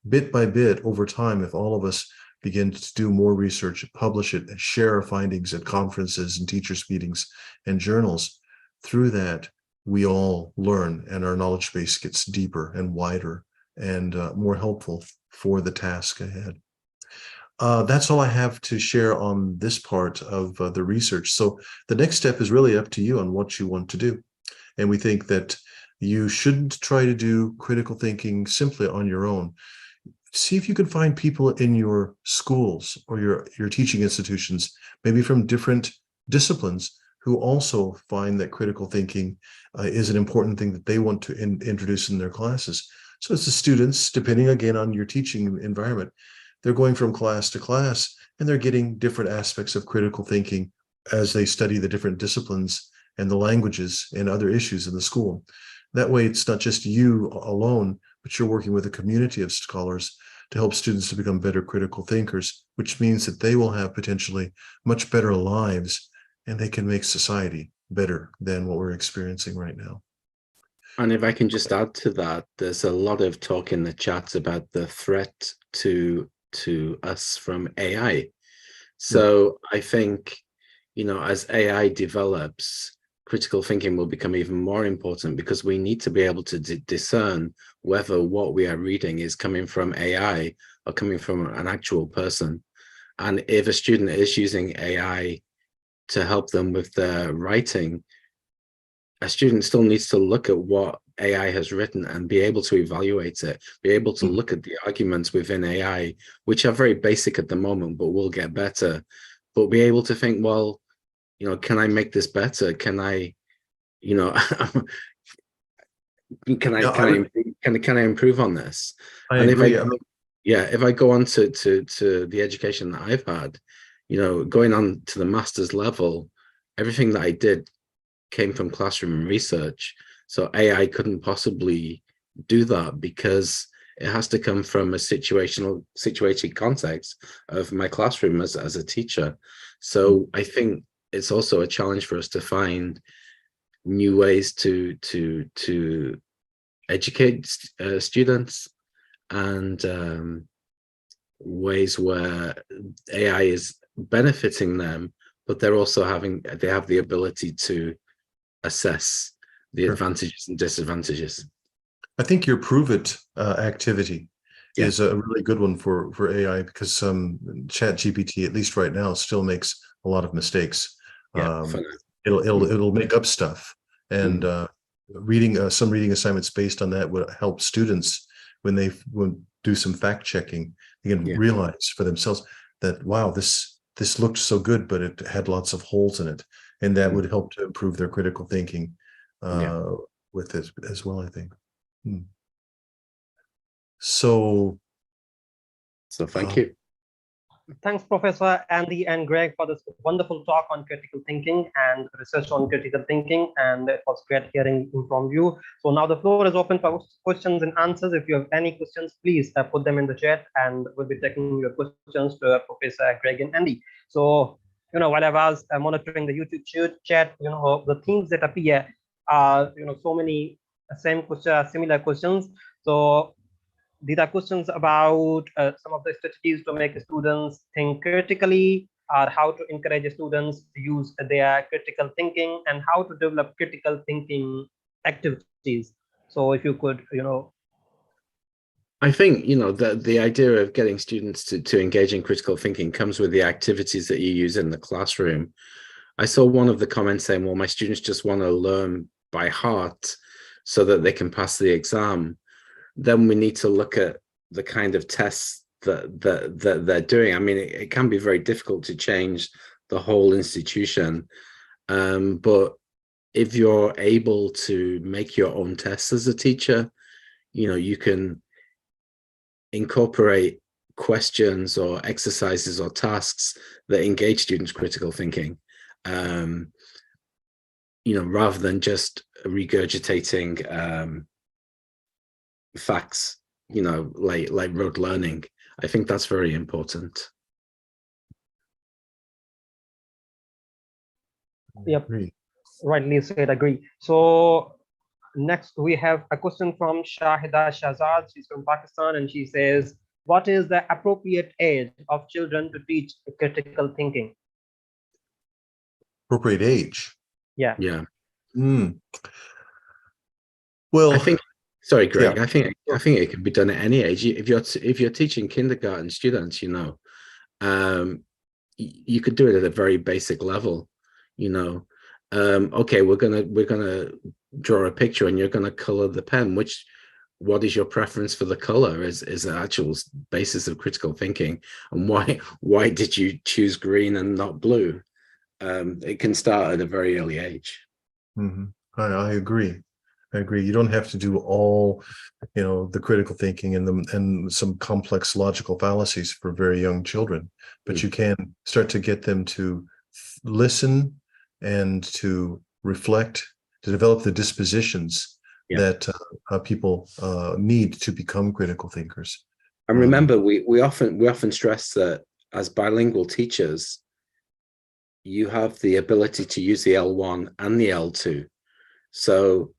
Bit by bit, over time, if all of us begin to do more research, publish it, and share our findings at conferences and teachers' meetings and journals, through that, we all learn, and our knowledge base gets deeper and wider and more helpful for the task ahead. That's all I have to share on this part of the research. So the next step is really up to you on what you want to do. And we think that you shouldn't try to do critical thinking simply on your own. See if you can find people in your schools or your teaching institutions, maybe from different disciplines, who also find that critical thinking is an important thing that they want to introduce in their classes. So it's the students, depending again on your teaching environment, they're going from class to class, and they're getting different aspects of critical thinking as they study the different disciplines and the languages and other issues in the school. That way, it's not just you alone, but you're working with a community of scholars to help students to become better critical thinkers, which means that they will have potentially much better lives, and they can make society better than what we're experiencing right now. And if I can just add to that, there's a lot of talk in the chat about the threat to us from AI. So I think, as AI develops, critical thinking will become even more important, because we need to be able to discern whether what we are reading is coming from AI or coming from an actual person. And if a student is using AI to help them with their writing, a student still needs to look at what AI has written and be able to evaluate it, be able to look at the arguments within AI, which are very basic at the moment, but will get better. But be able to think, well, can I make this better? Can I, can I improve on this? I agree. If I go on to the education that I've had, going on to the master's level, everything that I did came from classroom research. So AI couldn't possibly do that, because it has to come from a situated context of my classroom as a teacher. So I think it's also a challenge for us to find new ways to educate students, and ways where AI is benefiting them, but they're also they have the ability to assess the advantages and disadvantages. I think your prove it activity is a really good one for AI, because ChatGPT, at least right now, still makes a lot of mistakes. It'll make up stuff, and some reading assignments based on that would help students when they do some fact checking. They can realize for themselves that, wow, this looked so good, but it had lots of holes in it, and that would help to improve their critical thinking with this as well, I think. So thank you. Thanks, Professor Andy and Greg, for this wonderful talk on critical thinking and research on critical thinking. And it was great hearing from you. So now the floor is open for questions and answers. If you have any questions, please put them in the chat, and we'll be taking your questions to Professor Greg and Andy. So, while I was monitoring the YouTube chat, the things that appear are, so many similar questions. So these are questions about some of the strategies to make students think critically, or how to encourage students to use their critical thinking, and how to develop critical thinking activities. So if you could, I think, the idea of getting students to engage in critical thinking comes with the activities that you use in the classroom. I saw one of the comments saying, well, my students just want to learn by heart so that they can pass the exam. Then we need to look at the kind of tests that they're doing. I mean, it can be very difficult to change the whole institution. But if you're able to make your own tests as a teacher, you can incorporate questions or exercises or tasks that engage students' critical thinking, rather than just regurgitating facts, like rote learning. I think that's very important. Yep, rightly said, agree. So next we have a question from Shahida Shahzad. She's from Pakistan, and she says, what is the appropriate age of children to teach critical thinking? Appropriate age? Yeah. Well, I think, sorry, Greg, I think it can be done at any age. If you're teaching kindergarten students, you could do it at a very basic level. Okay, we're gonna draw a picture, and you're gonna color the pen. What is your preference for the color is an actual basis of critical thinking. And why did you choose green and not blue? It can start at a very early age. I agree. You don't have to do all, the critical thinking and some complex logical fallacies for very young children, but you can start to get them to listen and to reflect, to develop the dispositions that people need to become critical thinkers. And remember, we often stress that as bilingual teachers, you have the ability to use the L1 and the L2. So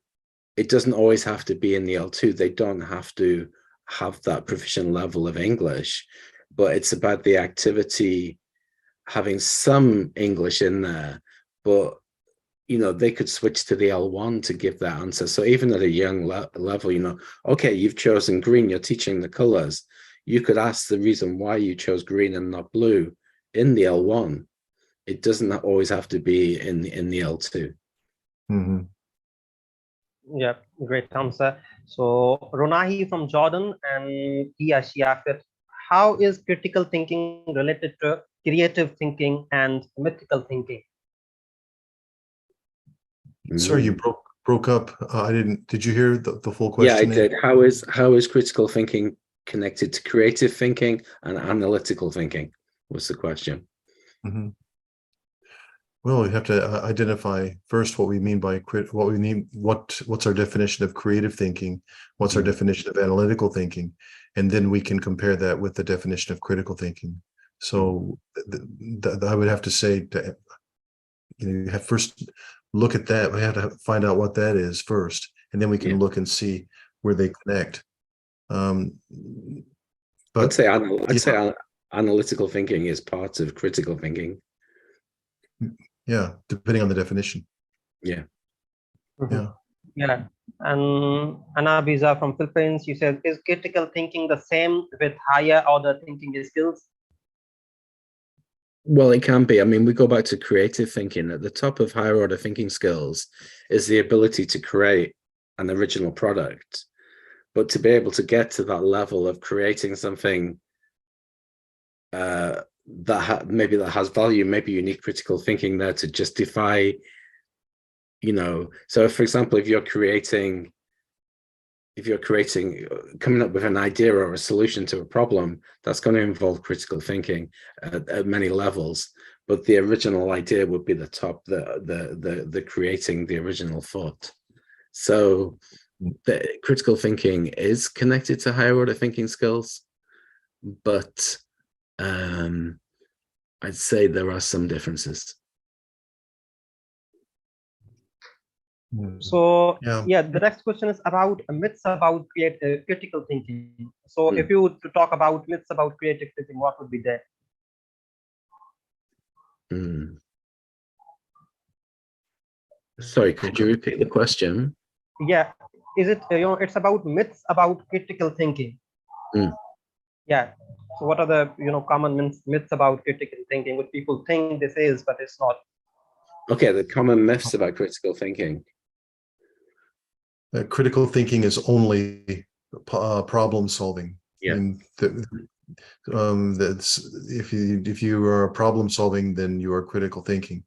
it doesn't always have to be in the L2. They don't have to have that proficient level of English, but it's about the activity having some English in there, but they could switch to the L1 to give that answer. So even at a young level, okay, you've chosen green, you're teaching the colors. You could ask the reason why you chose green and not blue in the L1. It doesn't always have to be in the L2. Yeah, great answer. So Ronahi from Jordan, and she asked, how is critical thinking related to creative thinking and mythical thinking? Sorry, you broke up. Did you hear the full question? Yeah, I did. How is critical thinking connected to creative thinking and analytical thinking was the question. Well, we have to identify first what we mean by what's our definition of creative thinking, what's our definition of analytical thinking, and then we can compare that with the definition of critical thinking. So I would have to say, you have first look at that. We have to find out what that is first, and then we can look and see where they connect. But I'd say analytical thinking is part of critical thinking. Yeah, depending on the definition. Yeah. Yeah. And Anna Biza from Philippines, she says, is critical thinking the same with higher order thinking skills? Well, it can be. I mean, we go back to creative thinking. At the top of higher order thinking skills is the ability to create an original product. But to be able to get to that level of creating something maybe that has value. Maybe you need critical thinking there to justify, so for example, if you're coming up with an idea or a solution to a problem, that's going to involve critical thinking at many levels. But the original idea would be the top, the creating the original thought. So the critical thinking is connected to higher order thinking skills, but I'd say there are some differences. So yeah, the next question is about myths about critical thinking. So if you to talk about myths about creative thinking, what would be there? Sorry, could you repeat the question? Yeah, is it it's about myths about critical thinking. Yeah. So what are the common myths about critical thinking, what people think this is, but it's not? Okay, the common myths about critical thinking. Critical thinking is only problem solving. Yeah. I mean, that's if you are problem solving, then you are critical thinking.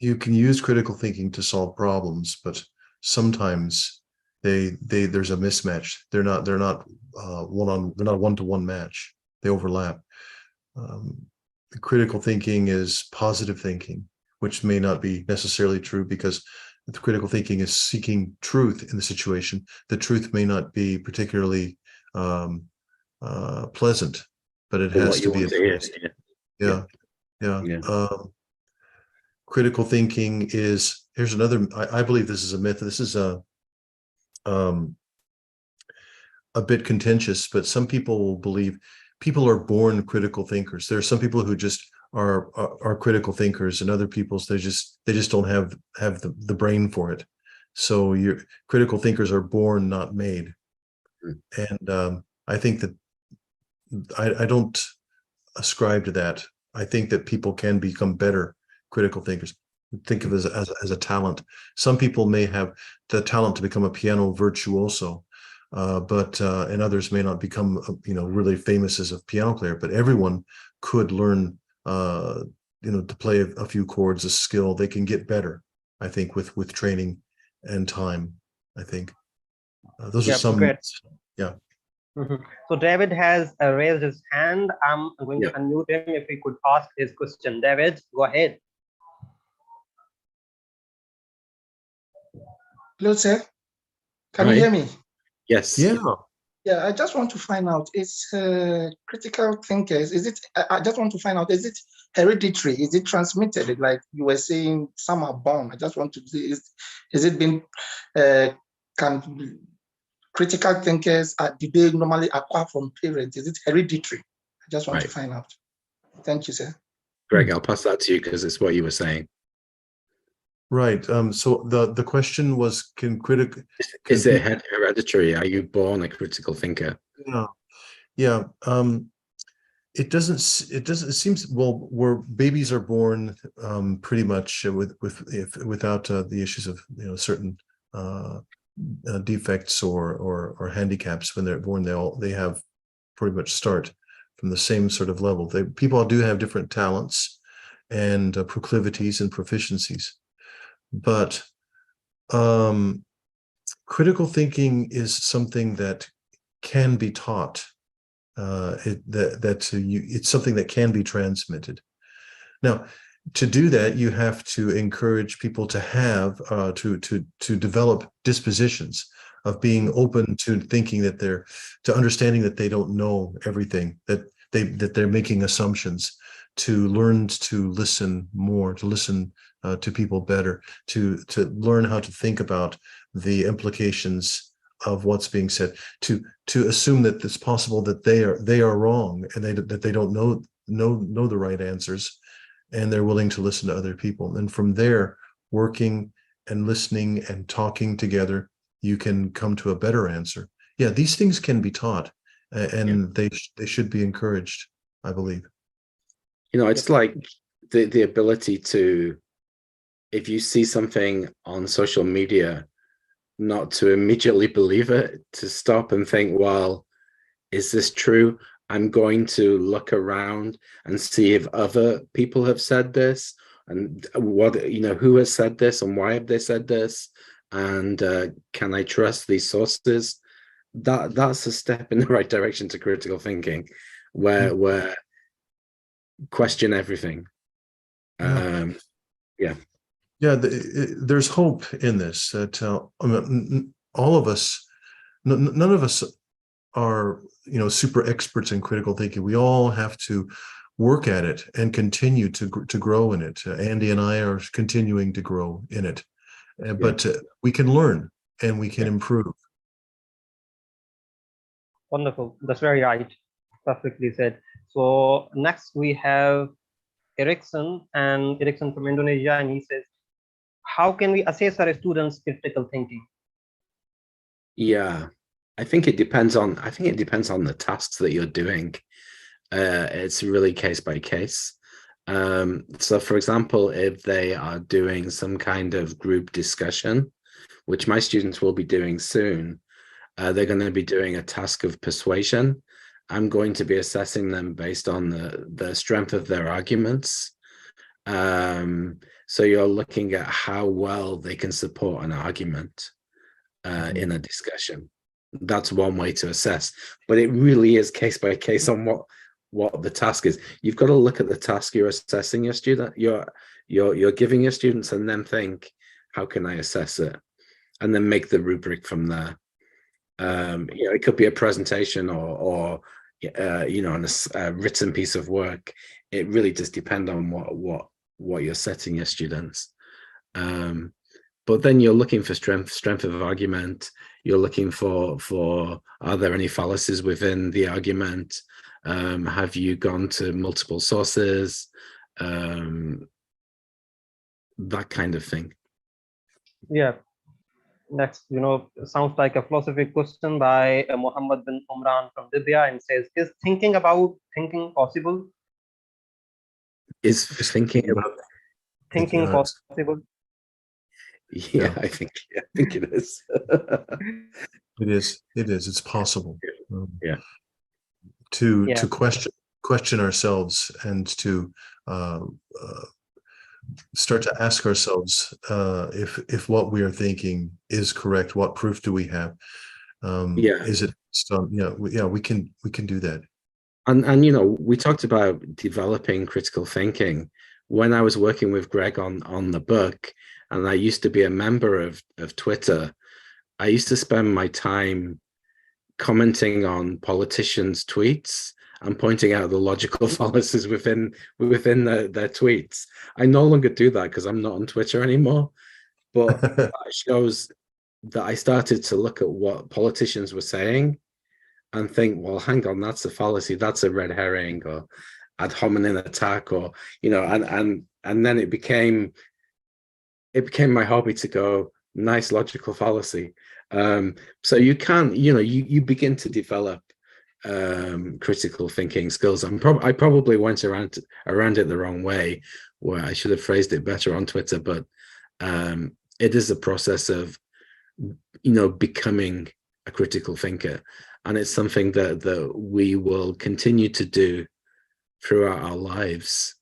You can use critical thinking to solve problems, but sometimes there's a mismatch. They're not one-to-one match. They overlap. Critical thinking is positive thinking, which may not be necessarily true, because the critical thinking is seeking truth in the situation. The truth may not be particularly pleasant, but it has to be. Yeah. Critical thinking is, here's another, I believe this is a myth. This is a bit contentious, but some people believe people are born critical thinkers. There are some people who just are critical thinkers, and other people's they just don't have the brain for it. So your critical thinkers are born, not made. And I think that I don't ascribe to that. I think that people can become better critical thinkers. Think of it as a talent. Some people may have the talent to become a piano virtuoso, but and others may not become really famous as a piano player. But everyone could learn to play a few chords, a skill. They can get better, I think, with training and time. I think those are some. Great. Yeah. So David has raised his hand. I'm going to unmute him if he could ask his question. David, go ahead. Hello, sir. Can you hear me? Yes. Yeah, I just want to find out, is critical thinkers, I just want to find out, is it hereditary? Is it transmitted? Like you were saying, some are born. I just want to see, is it been, can critical thinkers, do they normally acquire from parents? Is it hereditary? I just want to find out. Thank you, sir. Greg, I'll pass that to you because it's what you were saying. Right. So the question was, is it hereditary? Are you born a critical thinker? Yeah. It seems, well, where babies are born pretty much without the issues of certain defects or handicaps. When they're born, they have pretty much start from the same sort of level. People do have different talents and proclivities and proficiencies. But critical thinking is something that can be taught. It's something that can be transmitted. Now, to do that, you have to encourage people to have to develop dispositions of being open to thinking to understanding that they don't know everything, that they're making assumptions, to learn to listen more, to listen to people better, to learn how to think about the implications of what's being said, to assume that it's possible that they are wrong and that they don't know the right answers, and they're willing to listen to other people. And from there, working and listening and talking together, you can come to a better answer. Yeah, these things can be taught, and they should be encouraged, I believe. It's like the ability to, if you see something on social media, not to immediately believe it, to stop and think, well, is this true? I'm going to look around and see if other people have said this, and what, you know, who has said this and why have they said this, and can I trust these sources? That's a step in the right direction to critical thinking, where question everything. Yeah. There's hope in this, that I mean, all of us, none of us are, you know, super experts in critical thinking. We all have to work at it and continue to grow in it. Andy and I are continuing to grow in it, but we can learn and we can improve. Wonderful. That's very right. Perfectly said. So next we have Erickson from Indonesia, and he says, how can we assess our students' critical thinking? Yeah, I think it depends on the tasks that you're doing. It's really case by case. So for example, if they are doing some kind of group discussion, which my students will be doing soon, they're going to be doing a task of persuasion. I'm going to be assessing them based on the strength of their arguments. So you're looking at how well they can support an argument in a discussion. That's one way to assess, but it really is case by case on what the task is. You've got to look at the task you're assessing your student, you're giving your students, and then think, how can I assess it? And then make the rubric from there. You know, it could be a presentation or you know, a written piece of work. It really does depend on what you're setting your students. But then you're looking for strength of argument. You're looking for are there any fallacies within the argument? Have you gone to multiple sources? That kind of thing. Yeah. Next, you know, sounds like a philosophy question by Muhammad bin Umran from Libya, and says, is thinking about thinking possible? Is thinking about thinking possible? Yeah, I think it is. It is. It's possible. Yeah. To question ourselves, and to start to ask ourselves if what we are thinking is correct. What proof do we have? Is it we can do that. And you know, we talked about developing critical thinking when I was working with Greg on the book, and I used to be a member of Twitter. I used to spend my time commenting on politicians' tweets and pointing out the logical fallacies within their tweets. I no longer do that because I'm not on Twitter anymore, but that shows that I started to look at what politicians were saying and think, well, hang on, that's a fallacy, that's a red herring, or ad hominem attack, or, you know, and then it became my hobby to go, nice logical fallacy. So you can, you know, you begin to develop critical thinking skills. I probably went around it the wrong way, where I should have phrased it better on Twitter, but it is a process of, you know, becoming a critical thinker, and it's something that we will continue to do throughout our lives.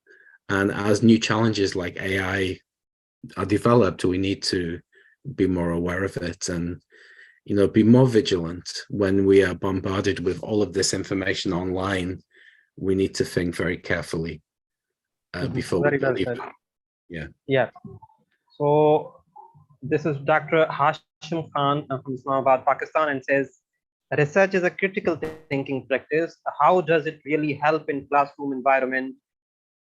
And as new challenges like AI are developed, we need to be more aware of it, and, you know, be more vigilant when we are bombarded with all of this information online. We need to think very carefully before we believe it. Yeah. So this is Dr. Hashim Khan from Islamabad, Pakistan, and says, research is a critical thinking practice. How does it really help in classroom environment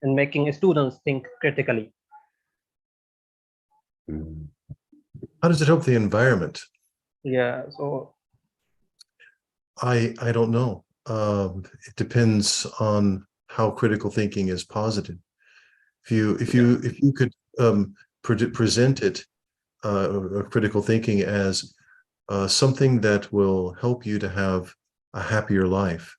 in making students think critically? How does it help the environment? Yeah, so I don't know. It depends on how critical thinking is posited. If you could present it, critical thinking, as something that will help you to have a happier life.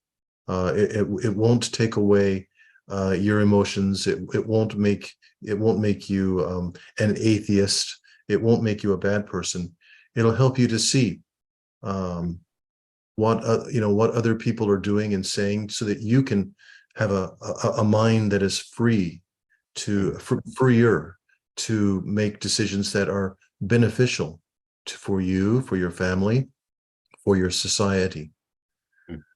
It won't take away your emotions. It won't make you an atheist. It won't make you a bad person. It'll help you to see what what other people are doing and saying, so that you can have a mind that is freer to make decisions that are beneficial for you, for your family, for your society.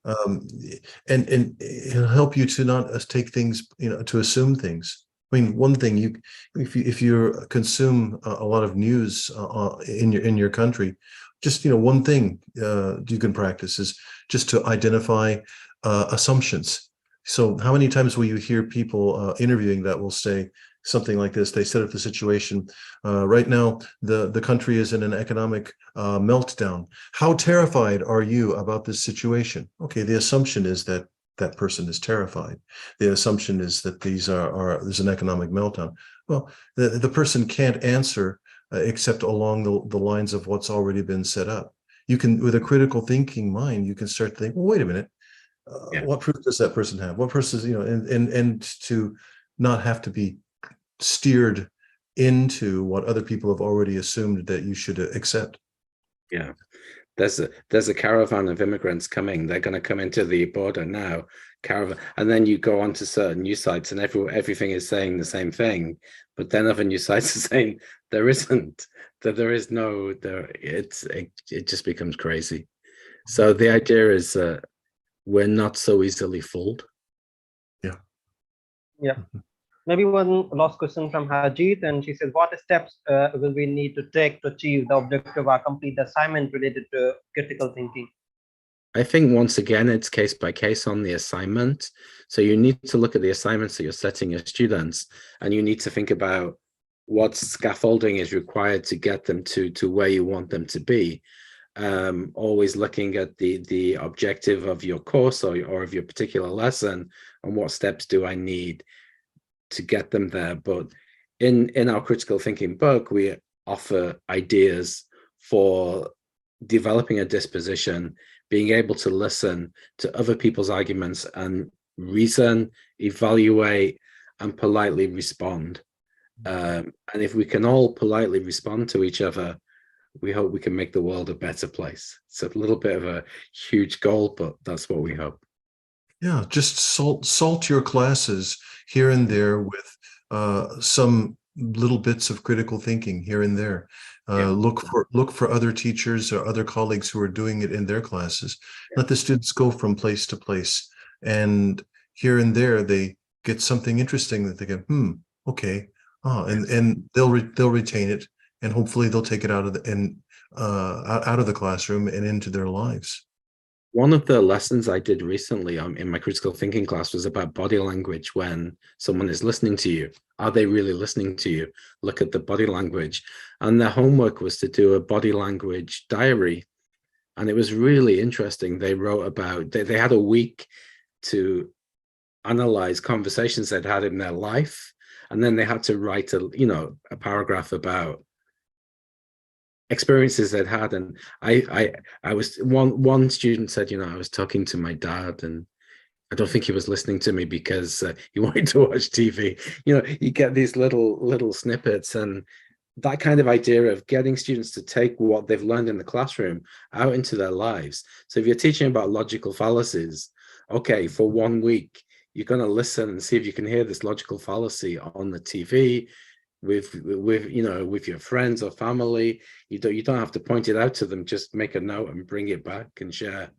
And it'll help you to not take things, to assume things. I mean, one thing, if you consume a lot of news in your country, just one thing you can practice is just to identify assumptions. So how many times will you hear people interviewing that will say something like this? They set up the situation. Right now, the country is in an economic meltdown. How terrified are you about this situation? Okay, the assumption is that that person is terrified. The assumption is that there's an economic meltdown. Well, the person can't answer except along the lines of what's already been set up. You can, with a critical thinking mind, you can start to think, well, wait a minute. What proof does that person have? What person, and to not have to be steered into what other people have already assumed that you should accept. Yeah, there's a caravan of immigrants coming. They're going to come into the border now, caravan, and then you go on to certain news sites, and everything is saying the same thing, but then other news sites are saying there isn't. That there is no there. It just becomes crazy. So the idea is we're not so easily fooled. Yeah. Yeah. Maybe one last question from Harjeet, and she says, what steps will we need to take to achieve the objective or complete the assignment related to critical thinking? I think once again, it's case by case on the assignment. So you need to look at the assignments that you're setting your students, and you need to think about what scaffolding is required to get them to where you want them to be. Always looking at the objective of your course or of your particular lesson, and what steps do I need to get them there. But in our critical thinking book, we offer ideas for developing a disposition, being able to listen to other people's arguments and reason, evaluate, and politely respond. And if we can all politely respond to each other, we hope we can make the world a better place. It's a little bit of a huge goal, but that's what we hope. Yeah, just salt your classes here and there with some little bits of critical thinking here and there. Look for other teachers or other colleagues who are doing it in their classes. Let the students go from place to place, and here and there they get something interesting that they go, okay, and they'll retain it, and hopefully they'll take it out of the classroom and into their lives. One of the lessons I did recently in my critical thinking class was about body language. When someone is listening to you, are they really listening to you? Look at the body language. And their homework was to do a body language diary. And it was really interesting. They wrote about, they had a week to analyze conversations they'd had in their life. And then they had to write a paragraph about experiences they'd had. And I was, one student said, I was talking to my dad, and I don't think he was listening to me because he wanted to watch TV. You get these little snippets, and that kind of idea of getting students to take what they've learned in the classroom out into their lives. So if you're teaching about logical fallacies, okay, for 1 week, you're going to listen and see if you can hear this logical fallacy on the TV with your friends or family. You don't have to point it out to them, just make a note and bring it back and share.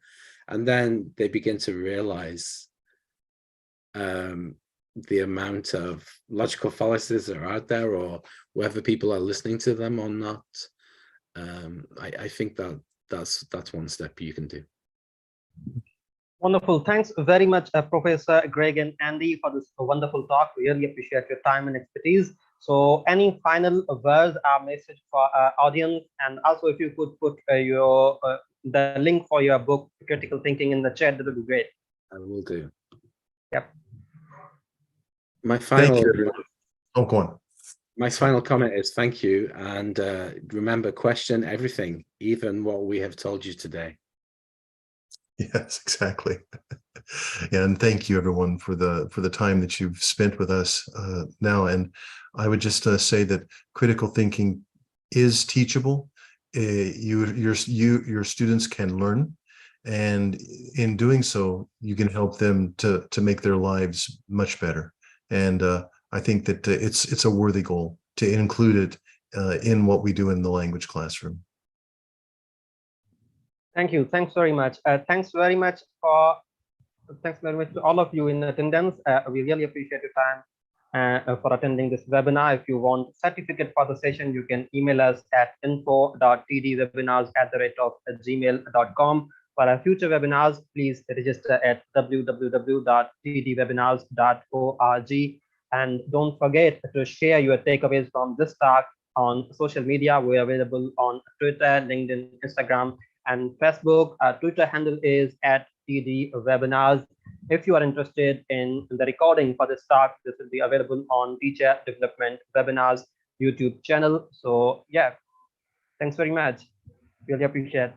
And then they begin to realize the amount of logical fallacies that are out there, or whether people are listening to them or not. I think that's one step you can do. Wonderful. Thanks very much, Professor Greg and Andy, for this wonderful talk. We really appreciate your time and expertise. So any final words or message for our audience? And also, if you could put the link for your book, Critical Thinking, in the chat, that would be great. I will do. Yep. My final, go on. My final comment is thank you. And remember, question everything, even what we have told you today. Yes, exactly. And thank you, everyone, for the time that you've spent with us now. And I would just say that critical thinking is teachable. Your students can learn. And in doing so, you can help them to make their lives much better. And I think that it's a worthy goal to include it in what we do in the language classroom. Thank you. Thanks very much. Thanks very much to all of you in attendance. We really appreciate your time for attending this webinar. If you want certificate for the session, you can email us at info.tdwebinars@gmail.com. For our future webinars, please register at www.tdwebinars.org. And don't forget to share your takeaways from this talk on social media. We're available on Twitter, LinkedIn, Instagram, and Facebook. Our Twitter handle is @tdwebinars. If you are interested in the recording for this talk, this will be available on Teacher Development Webinars YouTube channel. So yeah, thanks very much. Really appreciate it.